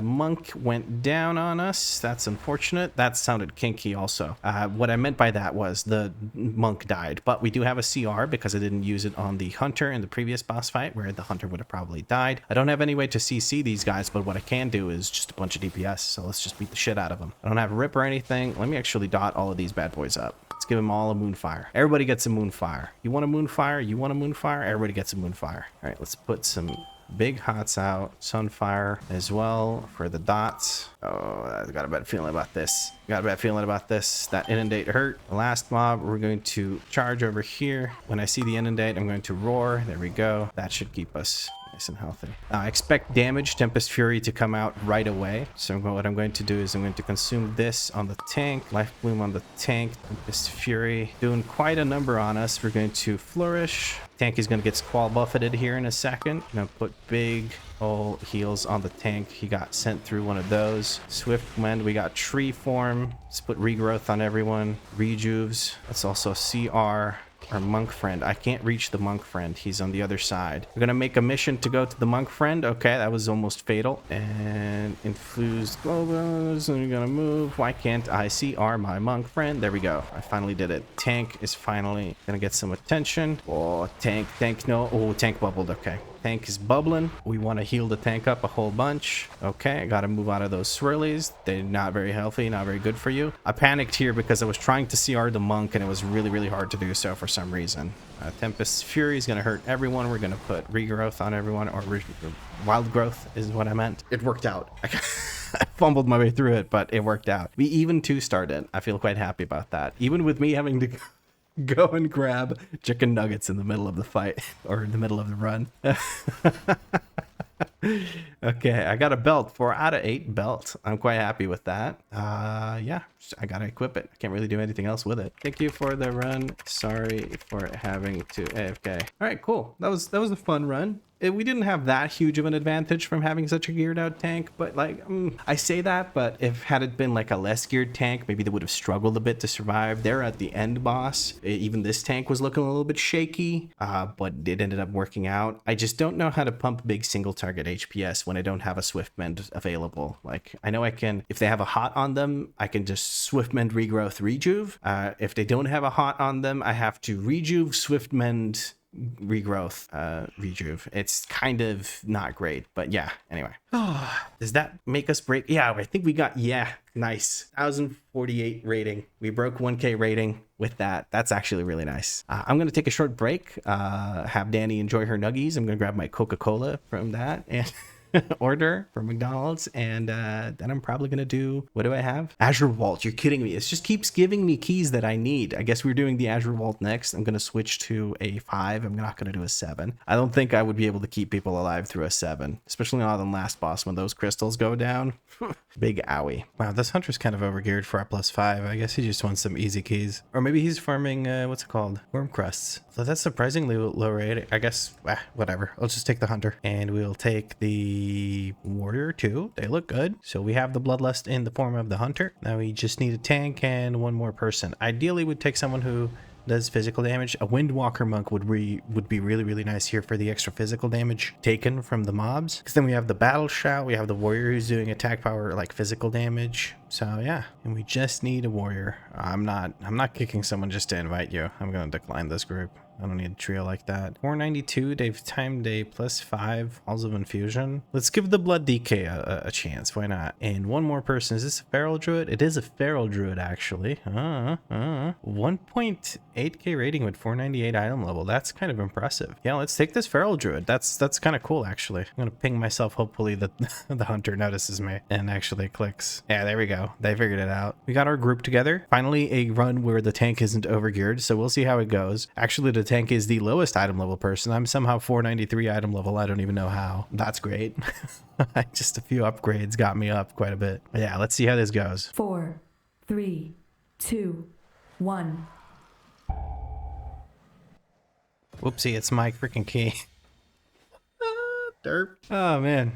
Speaker 1: monk went down on us. That's unfortunate. That sounded kinky also. What I meant by that was the monk died, but we do have a CR because I didn't use it on the hunter in the previous boss fight where the hunter would have probably died. I don't have any way to CC these guys, but what I can do is just a bunch of DPS, so let's just beat the shit out of them. I don't have rip or anything. Let me actually dot all of these bad boys up. Let's give them all a moonfire. Everybody gets a moonfire. You want a moonfire? You want a moonfire? Everybody gets a moonfire. All right, let's put some big hots out. Sunfire as well for the dots. Oh, I got a bad feeling about this. Got a bad feeling about this. That inundate hurt. The last mob, we're going to charge over here. When I see the inundate, I'm going to roar. There we go. That should keep us Nice and healthy. I expect damage Tempest Fury to come out right away. So what I'm going to do is I'm going to consume this on the tank, Life Bloom on the tank, Tempest Fury doing quite a number on us. We're going to Flourish. Tank is going to get squall buffeted here in a second. I'm going to put big old heals on the tank. He got sent through one of those. Swift Mend, we got Tree Form. Let's put Regrowth on everyone. Rejuves. Let's also CR. Our monk friend. I can't reach the monk friend. He's on the other side. We're gonna make a mission to go to the monk friend. Okay, that was almost fatal. And infused globus. And we're gonna move. Why can't I CR my monk friend? There we go. I finally did it. Tank is finally gonna get some attention. Oh, tank, no. Oh, tank bubbled. Okay. Tank is bubbling. We want to heal the tank up a whole bunch. Okay, I got to move out of those swirlies. They're not very healthy, not very good for you. I panicked here because I was trying to CR the monk and it was really, really hard to do so for some reason. Tempest Fury is going to hurt everyone. We're going to put Regrowth on everyone, or Wild Growth is what I meant. It worked out. I fumbled my way through it, but it worked out. We even two-started. I feel quite happy about that. Even with me having to go and grab chicken nuggets in the middle of the fight or in the middle of the run. Okay, I got a belt, 4 out of 8 belt. I'm quite happy with that. Yeah, I gotta equip it. I can't really do anything else with it. Thank you for the run. Sorry for having to AFK. All right, cool. That was a fun run. We didn't have that huge of an advantage from having such a geared out tank, but like I say that, but if had it been like a less geared tank, maybe they would have struggled a bit to survive. They're at the end boss. Even this tank was looking a little bit shaky, but it ended up working out. I just don't know how to pump big single target HPS when I don't have a Swift Mend available. Like I know I can, if they have a hot on them, I can just Swift Mend Regrowth Rejuve. If they don't have a hot on them, I have to Rejuve Swift Mend Regrowth Rejuve. It's kind of not great, but yeah, anyway. Does that make us break? Yeah, I think we got, yeah, nice 1048 rating. We broke 1k rating with that. That's actually really nice. I'm gonna take a short break, have Danny enjoy her nuggies. I'm gonna grab my Coca-Cola from that and order from McDonald's, and then I'm probably gonna do, what do I have? Azure Vault. You're kidding me. It just keeps giving me keys that I need. I guess we're doing the Azure Vault next. I'm gonna switch to a 5. I'm not gonna do a 7. I don't think I would be able to keep people alive through a 7, especially not on last boss when those crystals go down. Big owie. Wow, this hunter's kind of overgeared for a +5. I guess he just wants some easy keys, or maybe he's farming what's it called, worm crusts. So that's surprisingly low rating. I guess whatever, I'll just take the hunter, and we'll take the warrior too. They look good. So we have the bloodlust in the form of the hunter. Now we just need a tank and one more person. Ideally we'd take someone who does physical damage. A Windwalker monk would be really, really nice here for the extra physical damage taken from the mobs, because then we have the battle shout, we have the warrior who's doing attack power like physical damage. So yeah, and we just need a warrior. I'm not kicking someone just to invite you. I'm gonna decline this group. I don't need a trio like that. 492, they've timed a +5 Halls of Infusion. Let's give the Blood DK a chance. Why not? And one more person. Is this a Feral Druid? It is a Feral Druid, actually. 1.8k rating with 498 item level. That's kind of impressive. Yeah, let's take this Feral Druid. That's kind of cool, actually. I'm gonna ping myself. Hopefully the hunter notices me and actually clicks. Yeah, there we go. They figured it out. We got our group together. Finally, a run where the tank isn't overgeared, so we'll see how it goes. Actually, the tank is the lowest item level person. I'm somehow 493 item level. I don't even know how. That's great. Just a few upgrades got me up quite a bit. But yeah, let's see how this goes.
Speaker 2: 4, 3, 2, 1.
Speaker 1: Whoopsie, it's my freaking key. Derp. Oh man.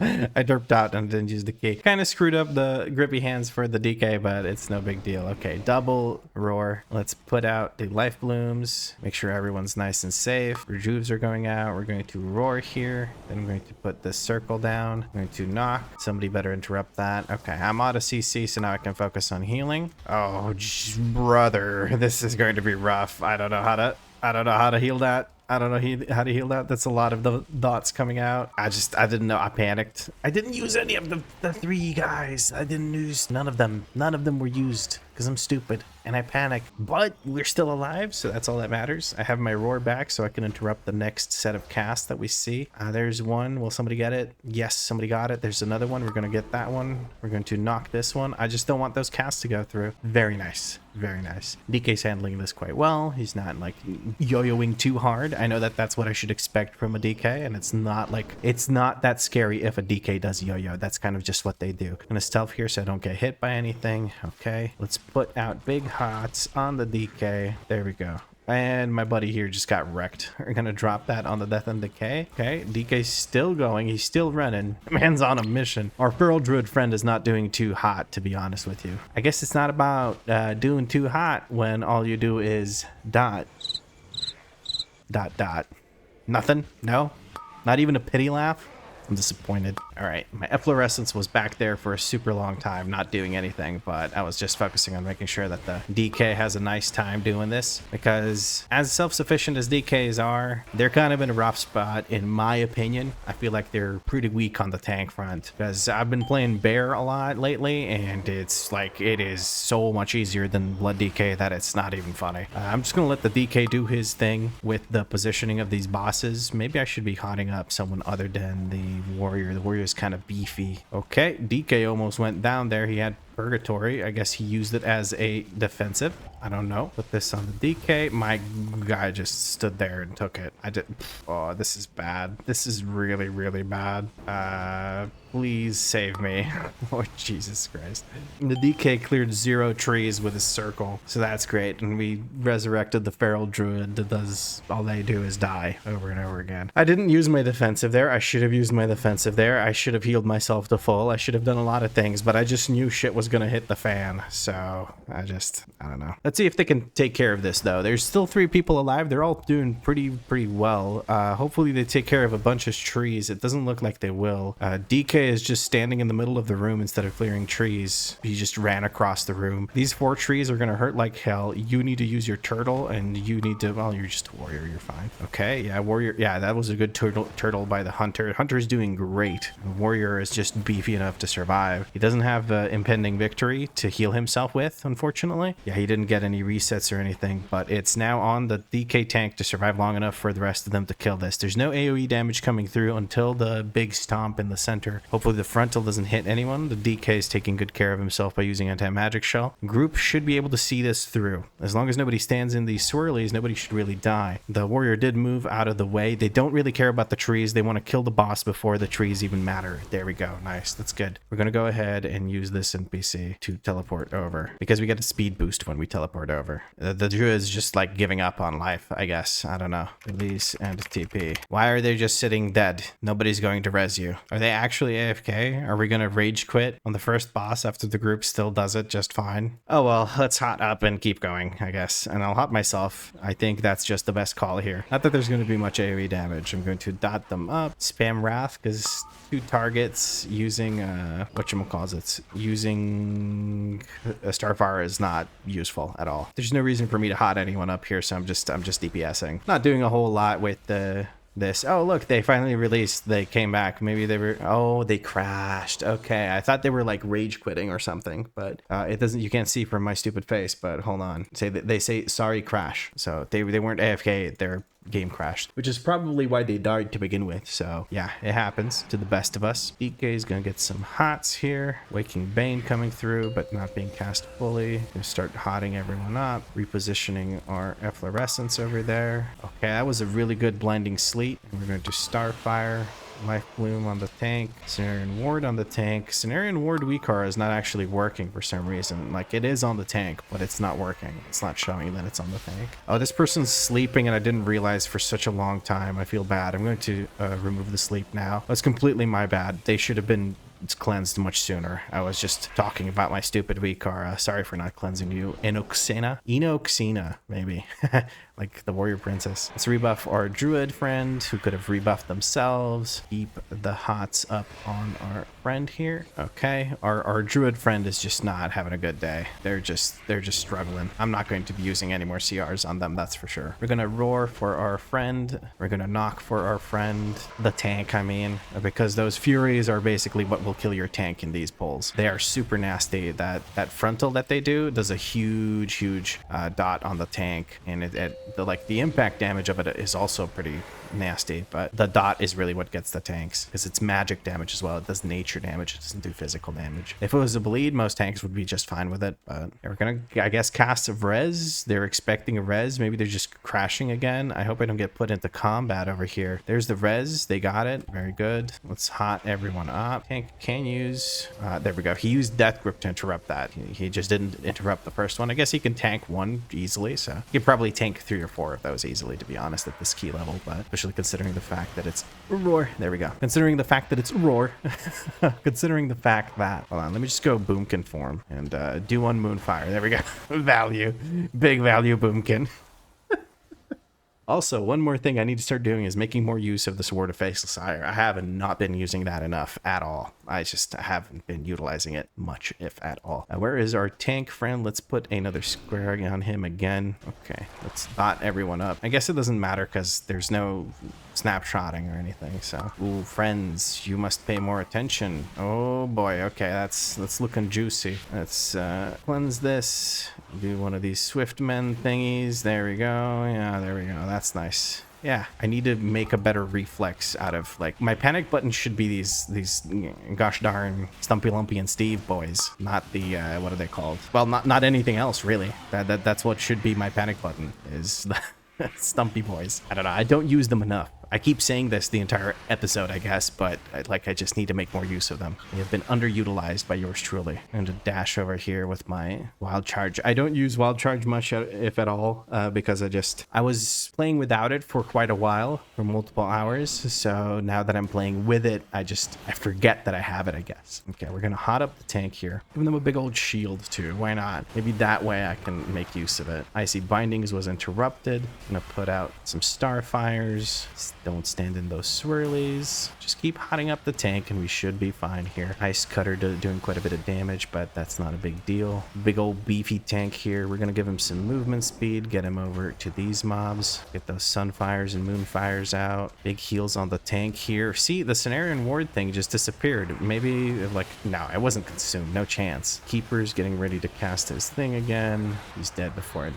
Speaker 1: I derped out and didn't use the key. Kind of screwed up the grippy hands for the DK, but it's no big deal. Okay, double roar. Let's put out the life blooms. Make sure everyone's nice and safe. Rejuves are going out. We're going to roar here. Then I'm going to put this circle down. I'm going to knock. Somebody better interrupt that. Okay, I'm out of CC, so now I can focus on healing. Oh, brother, this is going to be rough. I don't know how to heal that. I don't know how to heal that. That's a lot of the dots coming out. I didn't know. I panicked. I didn't use any of the 3 guys. I didn't use none of them. None of them were used. because I'm stupid and I panic. But we're still alive, so that's all that matters. I have my roar back so I can interrupt the next set of casts that we see. There's one. Will somebody get it? Yes, somebody got it. There's another one. We're going to get that one. We're going to knock this one. I just don't want those casts to go through. Very nice. Very nice. DK's handling this quite well. He's not like yo-yoing too hard. I know that that's what I should expect from a DK, and it's not that scary if a DK does yo-yo. That's kind of just what they do. I'm gonna stealth here so I don't get hit by anything. Okay, let's put out big hots on the DK. There we go. And my buddy here just got wrecked. We're gonna drop that on the Death and Decay. Okay, DK's still going. He's still running. Man's on a mission. Our Feral Druid friend is not doing too hot, to be honest with you. I guess it's not about doing too hot when all you do is dot. Nothing? No? Not even a pity laugh? I'm disappointed. All right, my efflorescence was back there for a super long time, not doing anything, but I was just focusing on making sure that the DK has a nice time doing this, because as self-sufficient as DKs are, they're kind of in a rough spot, in my opinion. I feel like they're pretty weak on the tank front, because I've been playing Bear a lot lately, and it's like, it is so much easier than Blood DK that it's not even funny. I'm just gonna let the DK do his thing with the positioning of these bosses. Maybe I should be hotting up someone other than the warrior. The warrior is kind of beefy. Okay, DK almost went down there. He had Purgatory. I guess he used it as a defensive. I don't know. Put this on the DK. My guy just stood there and took it. I did. Oh, this is bad. This is really, really bad. Please save me. Oh, Jesus Christ. The DK cleared 0 trees with a circle, so that's great. And we resurrected the Feral Druid that does, all they do is die over and over again. I didn't use my defensive there. I should have used my defensive there. I should have healed myself to full. I should have done a lot of things, but I just knew shit was gonna hit the fan, so I don't know. Let's see if they can take care of this, though. There's still 3 people alive. They're all doing pretty well. Hopefully they take care of a bunch of trees. It doesn't look like they will. DK is just standing in the middle of the room instead of clearing trees. He just ran across the room. These 4 trees are gonna hurt like hell. You need to use your turtle, and you need to, well, you're just a warrior, you're fine. Okay, yeah, warrior, yeah, that was a good turtle by the hunter. Hunter's doing great. Warrior is just beefy enough to survive. He doesn't have impending victory to heal himself with, unfortunately. Yeah, he didn't get any resets or anything, but it's now on the DK tank to survive long enough for the rest of them to kill this. There's no AoE damage coming through until the big stomp in the center. Hopefully the frontal doesn't hit anyone. The DK is taking good care of himself by using anti-magic shell. Group should be able to see this through. As long as nobody stands in these swirlies, nobody should really die. The warrior did move out of the way. They don't really care about the trees. They want to kill the boss before the trees even matter. There we go. Nice. That's good. We're going to go ahead and use this NPC to teleport over, because we get a speed boost when we teleport over. The Druid is just like giving up on life, I guess. I don't know. Release and TP. Why are they just sitting dead? Nobody's going to res you. Are they actually AFK? Are we going to rage quit on the first boss after the group still does it just fine? Oh well, let's hot up and keep going, I guess. And I'll hot myself. I think that's just the best call here. Not that there's going to be much AoE damage. I'm going to dot them up. Spam Wrath, because 2 targets using whatchamacallits, using a Starfire is not useful at all. There's no reason for me to hot anyone up here, so I'm just DPSing. Not doing a whole lot with this. Oh, look, they finally released. They came back. Maybe they were, oh, they crashed. Okay, I thought they were like rage quitting or something, but it doesn't, you can't see from my stupid face, but hold on. They say sorry, crash. So they weren't AFK, they're game crashed, which is probably why they died to begin with. So yeah, it happens to the best of us. DK is gonna get some hots here. Waking Bane coming through, but not being cast fully. Gonna start hotting everyone up, repositioning our efflorescence over there. Okay, that was a really good blinding sleet. And we're going to Starfire. Life Bloom on the tank, Cenarian Ward on the tank. Cenarian Ward WeakAura is not actually working for some reason. Like, it is on the tank, but it's not working. It's not showing that it's on the tank. Oh, this person's sleeping and I didn't realize for such a long time. I feel bad. I'm going to remove the sleep now. That's completely my bad. They should have been cleansed much sooner. I was just talking about my stupid WeakAura. Sorry for not cleansing you. Enoxena, maybe. Like the warrior princess. Let's rebuff our druid friend who could have rebuffed themselves. Keep the hots up on our friend here. Okay, our druid friend is just not having a good day. They're just struggling. I'm not going to be using any more CRs on them, that's for sure. We're gonna roar for our friend. We're gonna knock for our friend, the tank, I mean, because those furies are basically what will kill your tank in these pulls. They are super nasty. That frontal that they do does a huge dot on the tank, and the impact damage of it is also pretty nasty, but the dot is really what gets the tanks because it's magic damage as well. It does nature damage, it doesn't do physical damage. If it was a bleed, most tanks would be just fine with it, but we're gonna, I guess, cast a res. They're expecting a res. Maybe they're just crashing again. I hope I don't get put into combat over here. There's the res. They got it. Very good. Let's hot everyone up. Tank can use there we go. He used death grip to interrupt that. He just didn't interrupt the first one. I guess he can tank one easily, so he could probably tank 3 or 4 if that was easily, to be honest, at this key level, but especially considering the fact that it's roar. There we go. Considering the fact that it's roar. Considering the fact that. Hold on, let me just go boomkin form and do 1 moonfire. There we go. Value. Big value boomkin. Also, one more thing I need to start doing is making more use of the Sword of Faceless Ire. I haven't not been using that enough at all. I haven't been utilizing it much, if at all. Where is our tank friend? Let's put another square on him again. Okay, let's dot everyone up. I guess it doesn't matter because there's no snapshotting or anything, so. Ooh, friends, you must pay more attention. Oh boy, okay, that's looking juicy. Let's cleanse this. Do one of these swift men thingies. There we go. Yeah, there we go. That's nice. Yeah, I need to make a better reflex out of, like, my panic button should be these gosh darn Stumpy Lumpy and Steve boys, not the what are they called? Well, not anything else really. That's what should be my panic button, is the Stumpy boys. I don't know. I don't use them enough. I keep saying this the entire episode, I guess, but I just need to make more use of them. They have been underutilized by yours truly. I'm going to dash over here with my Wild Charge. I don't use Wild Charge much, if at all, because I was playing without it for quite a while, for multiple hours. So now that I'm playing with it, I forget that I have it, I guess. Okay, we're going to hot up the tank here. Give them a big old shield too. Why not? Maybe that way I can make use of it. Icy Bindings was interrupted. I'm going to put out some Starfires. Don't stand in those swirlies. Just keep hotting up the tank and we should be fine here. Ice Cutter doing quite a bit of damage, but that's not a big deal. Big old beefy tank here. We're going to give him some movement speed, get him over to these mobs, get those Sunfires and Moonfires out. Big heals on the tank here. See, the Cenarian Ward thing just disappeared. Maybe, like, no, it wasn't consumed. No chance. Keeper's getting ready to cast his thing again. He's dead before it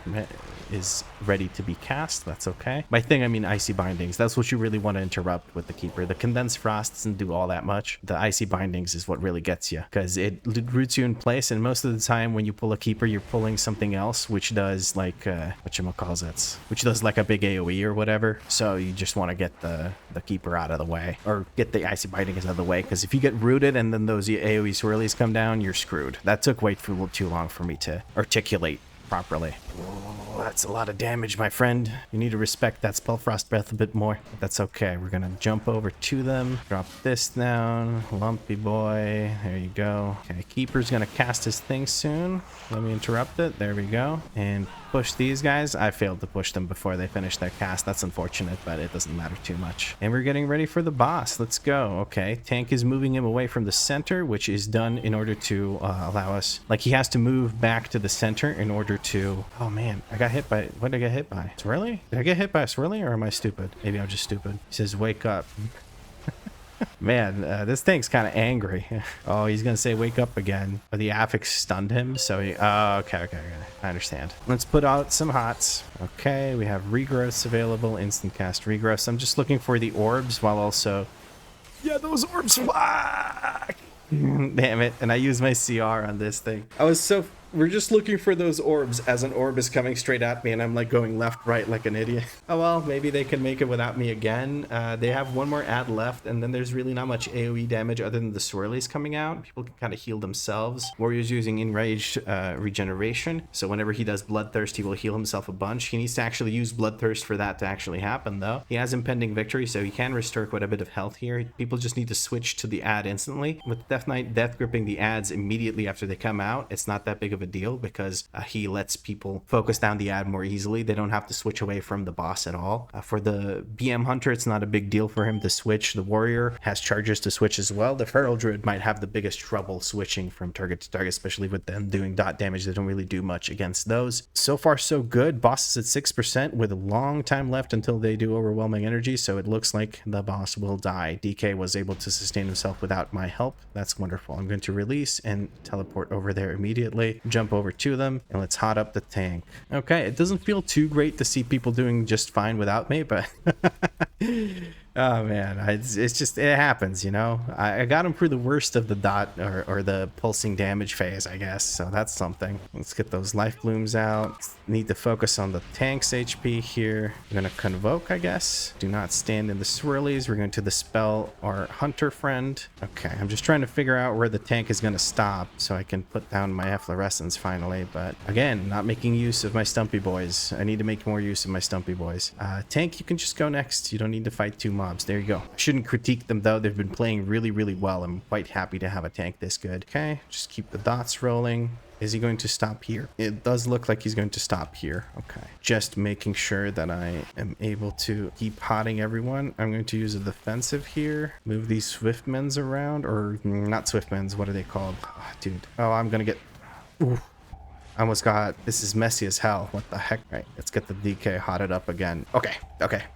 Speaker 1: is ready to be cast. That's okay. By thing, I mean Icy Bindings. That's what you really want to interrupt with the Keeper. The Condensed Frost doesn't do all that much. The Icy Bindings is what really gets you, because it roots you in place, and most of the time when you pull a Keeper, you're pulling something else which does, like, whatchamacallits, which does like a big AoE or whatever. So you just want to get the Keeper out of the way, or get the Icy Bindings out of the way, because if you get rooted and then those AoE swirlies come down, you're screwed. That took way too long for me to articulate properly. Oh, that's a lot of damage, my friend. You need to respect that Spellfrost Breath a bit more. But that's okay. We're gonna jump over to them. Drop this down. Lumpy boy. There you go. Okay, Keeper's gonna cast his thing soon. Let me interrupt it. There we go. And push these guys. I failed to push them before they finished their cast. That's unfortunate, but it doesn't matter too much. And we're getting ready for the boss. Let's go. Okay, tank is moving him away from the center, which is done in order to allow us, like, he has to move back to the center in order to, oh man, I got hit by, what did I get hit by? Swirly? Did I get hit by a Swirly, or am I stupid? Maybe I'm just stupid. He says, wake up. Man, this thing's kind of angry. Oh, he's gonna say wake up again. But the affix stunned him, so he, oh, okay. I understand. Let's put out some hots. Okay, we have regrowths available, instant cast regrowths. I'm just looking for the orbs while also, yeah, those orbs, fuck! Damn it, and I used my CR on this thing. We're just looking for those orbs as an orb is coming straight at me, and I'm like going left, right like an idiot. Oh well, maybe they can make it without me again. They have one more ad left, and then there's really not much AoE damage other than the swirlies coming out. People can kind of heal themselves. Warrior's using Enraged regeneration, so whenever he does Bloodthirst, he will heal himself a bunch. He needs to actually use Bloodthirst for that to actually happen, though. He has Impending Victory, so he can restore quite a bit of health here. People just need to switch to the ad instantly. With Death Knight death gripping the ads immediately after they come out, it's not that big of of a deal because he lets people focus down the ad more easily. They don't have to switch away from the boss at all. For the BM Hunter, it's not a big deal for him to switch. The Warrior has charges to switch as well. The Feral Druid might have the biggest trouble switching from target to target, especially with them doing dot damage. They don't really do much against those. So far, so good. Boss is at 6% with a long time left until they do overwhelming energy, so it looks like the boss will die. DK was able to sustain himself without my help. That's wonderful. I'm going to release and teleport over there immediately, jump over to them, and let's hot up the tank. Okay, it doesn't feel too great to see people doing just fine without me, but oh man, it's just, it happens, you know. I got him through the worst of the dot or the pulsing damage phase, I guess, so that's something. Let's get those life blooms out. Need to focus on the tank's HP here. I'm gonna convoke, I guess. Do not stand in the swirlies. We're going to dispel our hunter friend. Okay, I'm just trying to figure out where the tank is gonna stop so I can put down my efflorescence finally, but again, not making use of my stumpy boys. I need to make more use of my stumpy boys. Tank, you can just go next. You don't need to fight too much. There you go. I shouldn't critique them though. They've been playing really, really well. I'm quite happy to have a tank this good. Okay, just keep the dots rolling. Is he going to stop here? It does look like he's going to stop here. Okay. Just making sure that I am able to keep hotting everyone. I'm going to use a defensive here. Move these Swiftmens around, or not Swiftmens. What are they called? Oh, dude. Oh, I'm going to get... Ooh. I almost got, this is messy as hell. What the heck? Right, let's get the DK hotted up again. Okay.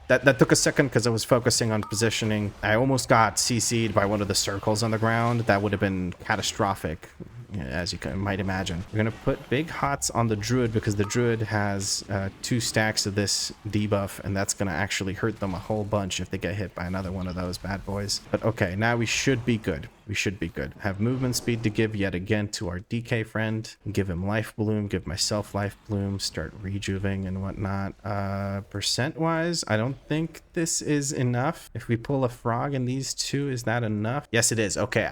Speaker 1: That took a second because I was focusing on positioning. I almost got CC'd by one of the circles on the ground. That would have been catastrophic, as you might imagine. We're gonna put big hots on the Druid because the Druid has 2 stacks of this debuff, and that's gonna actually hurt them a whole bunch if they get hit by another one of those bad boys. But okay, now we should be good. We should be good. Have movement speed to give yet again to our DK friend. Give him life bloom, give myself life bloom, start rejuving and whatnot. Percent wise, I don't think this is enough. If we pull a frog in these 2, is that enough? Yes, it is. Okay,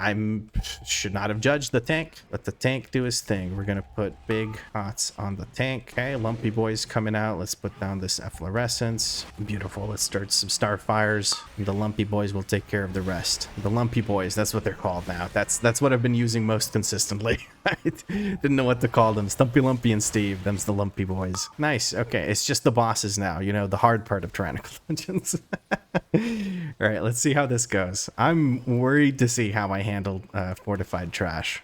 Speaker 1: should not have judged the tank. Let the tank do his thing. We're gonna put big hots on the tank. Okay, lumpy boys coming out. Let's put down this efflorescence. Beautiful. Let's start some starfires. The lumpy boys will take care of the rest. The lumpy boys, that's what they're called now. That's what I've been using most consistently. I didn't know what to call them. Stumpy, Lumpy, and Steve. Them's the lumpy boys. Nice. Okay, it's just the bosses now. You know, the hard part of Tyrannical Dungeons. All right, let's see how this goes. I'm worried to see how I handle fortified trash.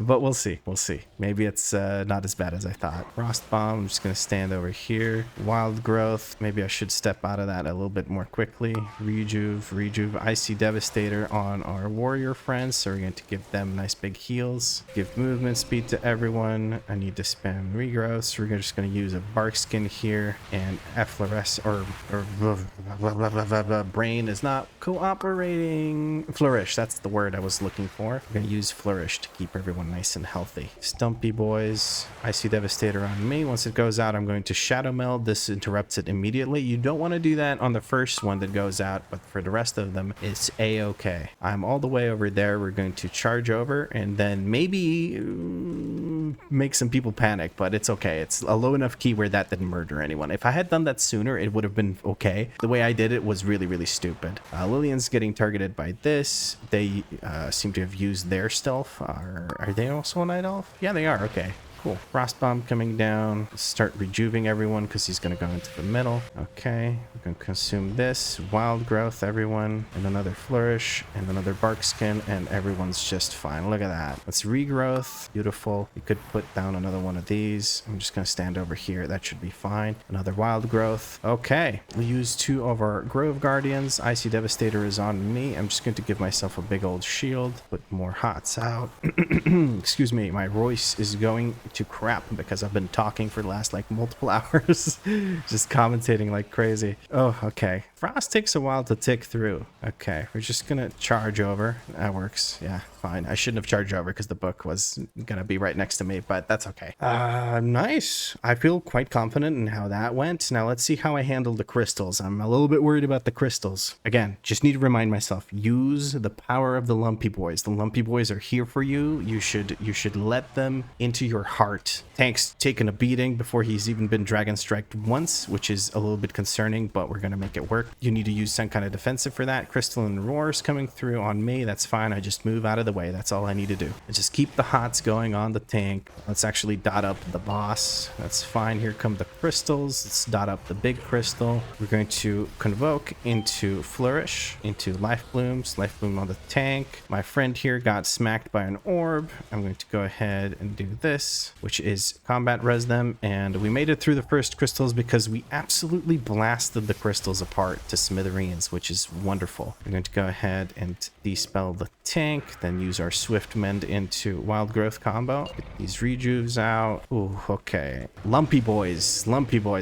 Speaker 1: But we'll see. We'll see. Maybe it's not as bad as I thought. Frost Bomb. I'm just going to stand over here. Wild Growth. Maybe I should step out of that a little bit more quickly. Rejuve. Icy Devastator on our warrior friends. So we're going to give them nice big heals. Give movement speed to everyone. I need to spam regrowth. So we're just going to use a bark skin here. And efflorescence or brain is not cooperating. Flourish. That's the word I was looking for. I'm going to use Flourish to keep everyone nice and healthy. Stumpy boys. Icy Devastator on me. Once it goes out, I'm going to Shadow Meld. This interrupts it immediately. You don't want to do that on the first one that goes out, but for the rest of them, it's a-okay. I'm all the way over there. We're going to charge over and then maybe make some people panic, but it's okay. It's a low enough key where that didn't murder anyone. If I had done that sooner, it would have been okay. The way I did it was really, really stupid. Lillian's getting targeted by this. They seem to have used their stealth. Are they also a Night Elf? Yeah, they are. Okay. Cool. Frost Bomb coming down. Start rejuving everyone because he's going to go into the middle. Okay. We're going to consume this. Wild Growth, everyone. And another Flourish. And another Bark Skin. And everyone's just fine. Look at that. Let's regrowth. Beautiful. You could put down another one of these. I'm just going to stand over here. That should be fine. Another Wild Growth. Okay. We use 2 of our Grove Guardians. Icy Devastator is on me. I'm just going to give myself a big old shield. Put more hots out. Excuse me. My voice is going to crap because I've been talking for the last like multiple hours. Just commentating like crazy. Oh, okay. Frost takes a while to tick through. Okay, we're just gonna charge over. That works. Yeah, fine. I shouldn't have charged over because the book was gonna be right next to me, but that's okay. Nice. I feel quite confident in how that went. Now let's see how I handle the crystals. I'm a little bit worried about the crystals. Again, just need to remind myself, use the power of the lumpy boys. The lumpy boys are here for you. You should let them into your heart. Tank's taken a beating before he's even been Dragon Striked once, which is a little bit concerning, but we're going to make it work. You need to use some kind of defensive for that. Crystalline Roars coming through on me. That's fine. I just move out of the way. That's all I need to do. And just keep the hots going on the tank. Let's actually dot up the boss. That's fine. Here come the crystals. Let's dot up the big crystal. We're going to convoke into Flourish, into Life Blooms. Life Bloom on the tank. My friend here got smacked by an orb. I'm going to go ahead and do this, which is combat res them. And we made it through the first crystals because we absolutely blasted the crystals apart to smithereens, which is wonderful. We're going to go ahead and dispel the tank, then use our Swift Mend into Wild Growth combo. Get these rejuves out. Ooh, okay. Lumpy boys,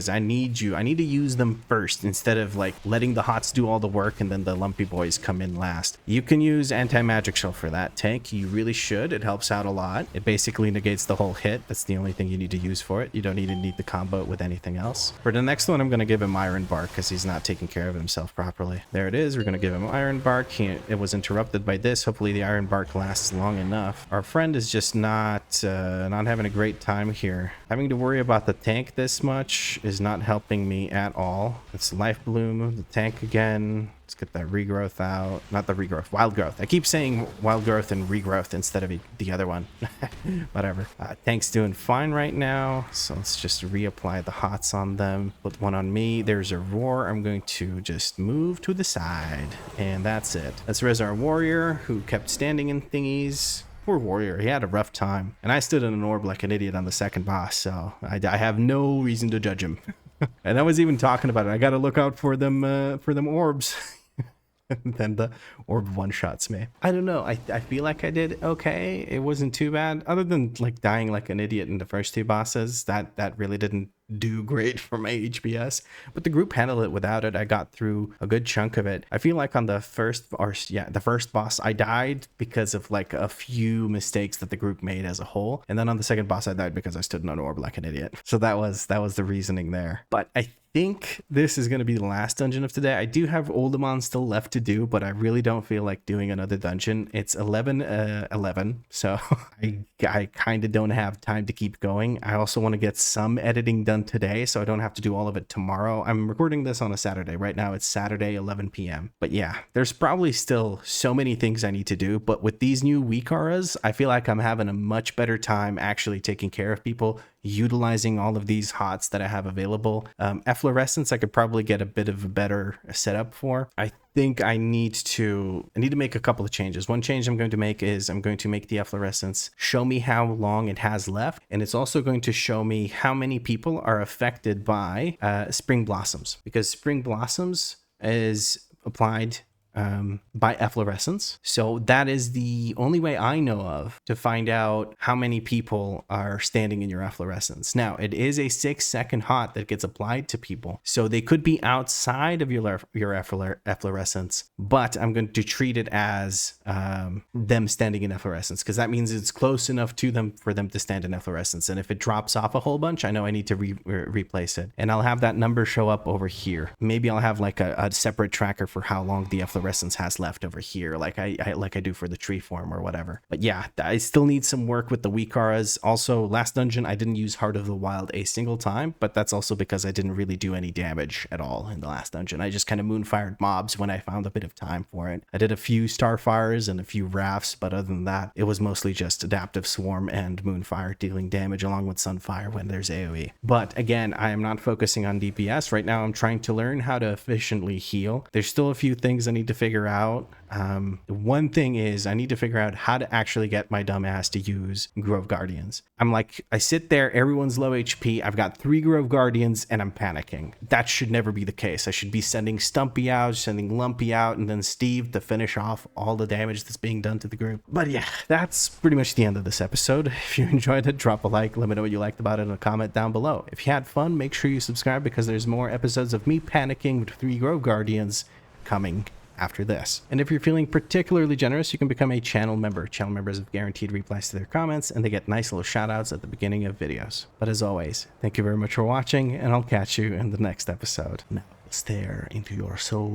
Speaker 1: I need you. I need to use them first instead of like letting the hots do all the work and then the lumpy boys come in last. You can use anti-magic shell for that tank. You really should. It helps out a lot. It basically negates the whole hit. That's the only thing you need to use for it. You don't even need the combo it with anything else. For the next one, I'm going to give him Iron Bark because he's not taking care of himself properly. There it is. We're going to give him Iron Bark. It was interrupted by this. Hopefully the Iron Bark lasts long enough. Our friend is just not having a great time here. Having to worry about the tank this much is not helping me at all. It's Life Bloom, the tank again. Let's get that regrowth out. Not the regrowth, wild growth. I keep saying wild growth and regrowth instead of the other one. Whatever. Tank's doing fine right now. So let's just reapply the hots on them. Put one on me. There's a roar. I'm going to just move to the side. And that's it. Let's res our warrior who kept standing in thingies. Poor warrior, he had a rough time. And I stood in an orb like an idiot on the second boss, so I have no reason to judge him. And I was even talking about it. I gotta look out for them orbs. And then the orb one-shots me. I don't know. I feel like I did okay. It wasn't too bad. Other than like dying like an idiot in the first two bosses. That really didn't do great for my HPS, but the group handled it without it. I got through a good chunk of it. I feel like on the first boss I died because of like a few mistakes that the group made as a whole, and then on the second boss I died because I stood in an orb like an idiot. So that was the reasoning there. But I think this is going to be the last dungeon of today. I do have Oldemon still left to do, but I really don't feel like doing another dungeon. It's 11, so I kind of don't have time to keep going. I also want to get some editing done today, so I don't have to do all of it tomorrow. I'm recording this on a Saturday. Right now it's Saturday 11 p.m. But yeah, there's probably still so many things I need to do, but with these new WeakAuras, I feel like I'm having a much better time actually taking care of people, utilizing all of these hots that I have available. Efflorescence I could probably get a bit of a better setup for. I think I need to make a couple of changes. One change I'm going to make is I'm going to make the efflorescence show me how long it has left, and it's also going to show me how many people are affected by spring blossoms, because spring blossoms is applied by efflorescence. So that is the only way I know of to find out how many people are standing in your efflorescence. Now, it is a 6-second hot that gets applied to people, so they could be outside of your efflorescence, but I'm going to treat it as them standing in efflorescence, because that means it's close enough to them for them to stand in efflorescence. And if it drops off a whole bunch, I know I need to replace it, and I'll have that number show up over here. Maybe I'll have like a separate tracker for how long the efflorescence has left over here, like I do for the tree form or whatever. But yeah, I still need some work with the WeakAuras. Also, last dungeon I didn't use Heart of the Wild a single time, but that's also because I didn't really do any damage at all in the last dungeon. I just kind of moonfired mobs when I found a bit of time for it. I did a few starfires and a few rafts, but other than that, it was mostly just adaptive swarm and moonfire dealing damage along with sunfire when there's AoE. But again, I am not focusing on DPS right now. I'm trying to learn how to efficiently heal. There's still a few things I need to figure out. One thing is I need to figure out how to actually get my dumbass to use Grove Guardians. I sit there, everyone's low HP, I've got 3 Grove Guardians, and I'm panicking. That should never be the case. I should be sending Stumpy out, sending Lumpy out, and then Steve to finish off all the damage that's being done to the group. But yeah, that's pretty much the end of this episode. If you enjoyed it, drop a like, let me know what you liked about it in a comment down below. If you had fun, make sure you subscribe, because there's more episodes of me panicking with 3 Grove Guardians coming after this. And if you're feeling particularly generous, you can become a channel member. Channel members have guaranteed replies to their comments, and they get nice little shout outs at the beginning of videos. But as always, thank you very much for watching, and I'll catch you in the next episode. Now stare into your soul.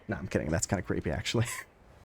Speaker 1: No, I'm kidding. That's kind of creepy, actually.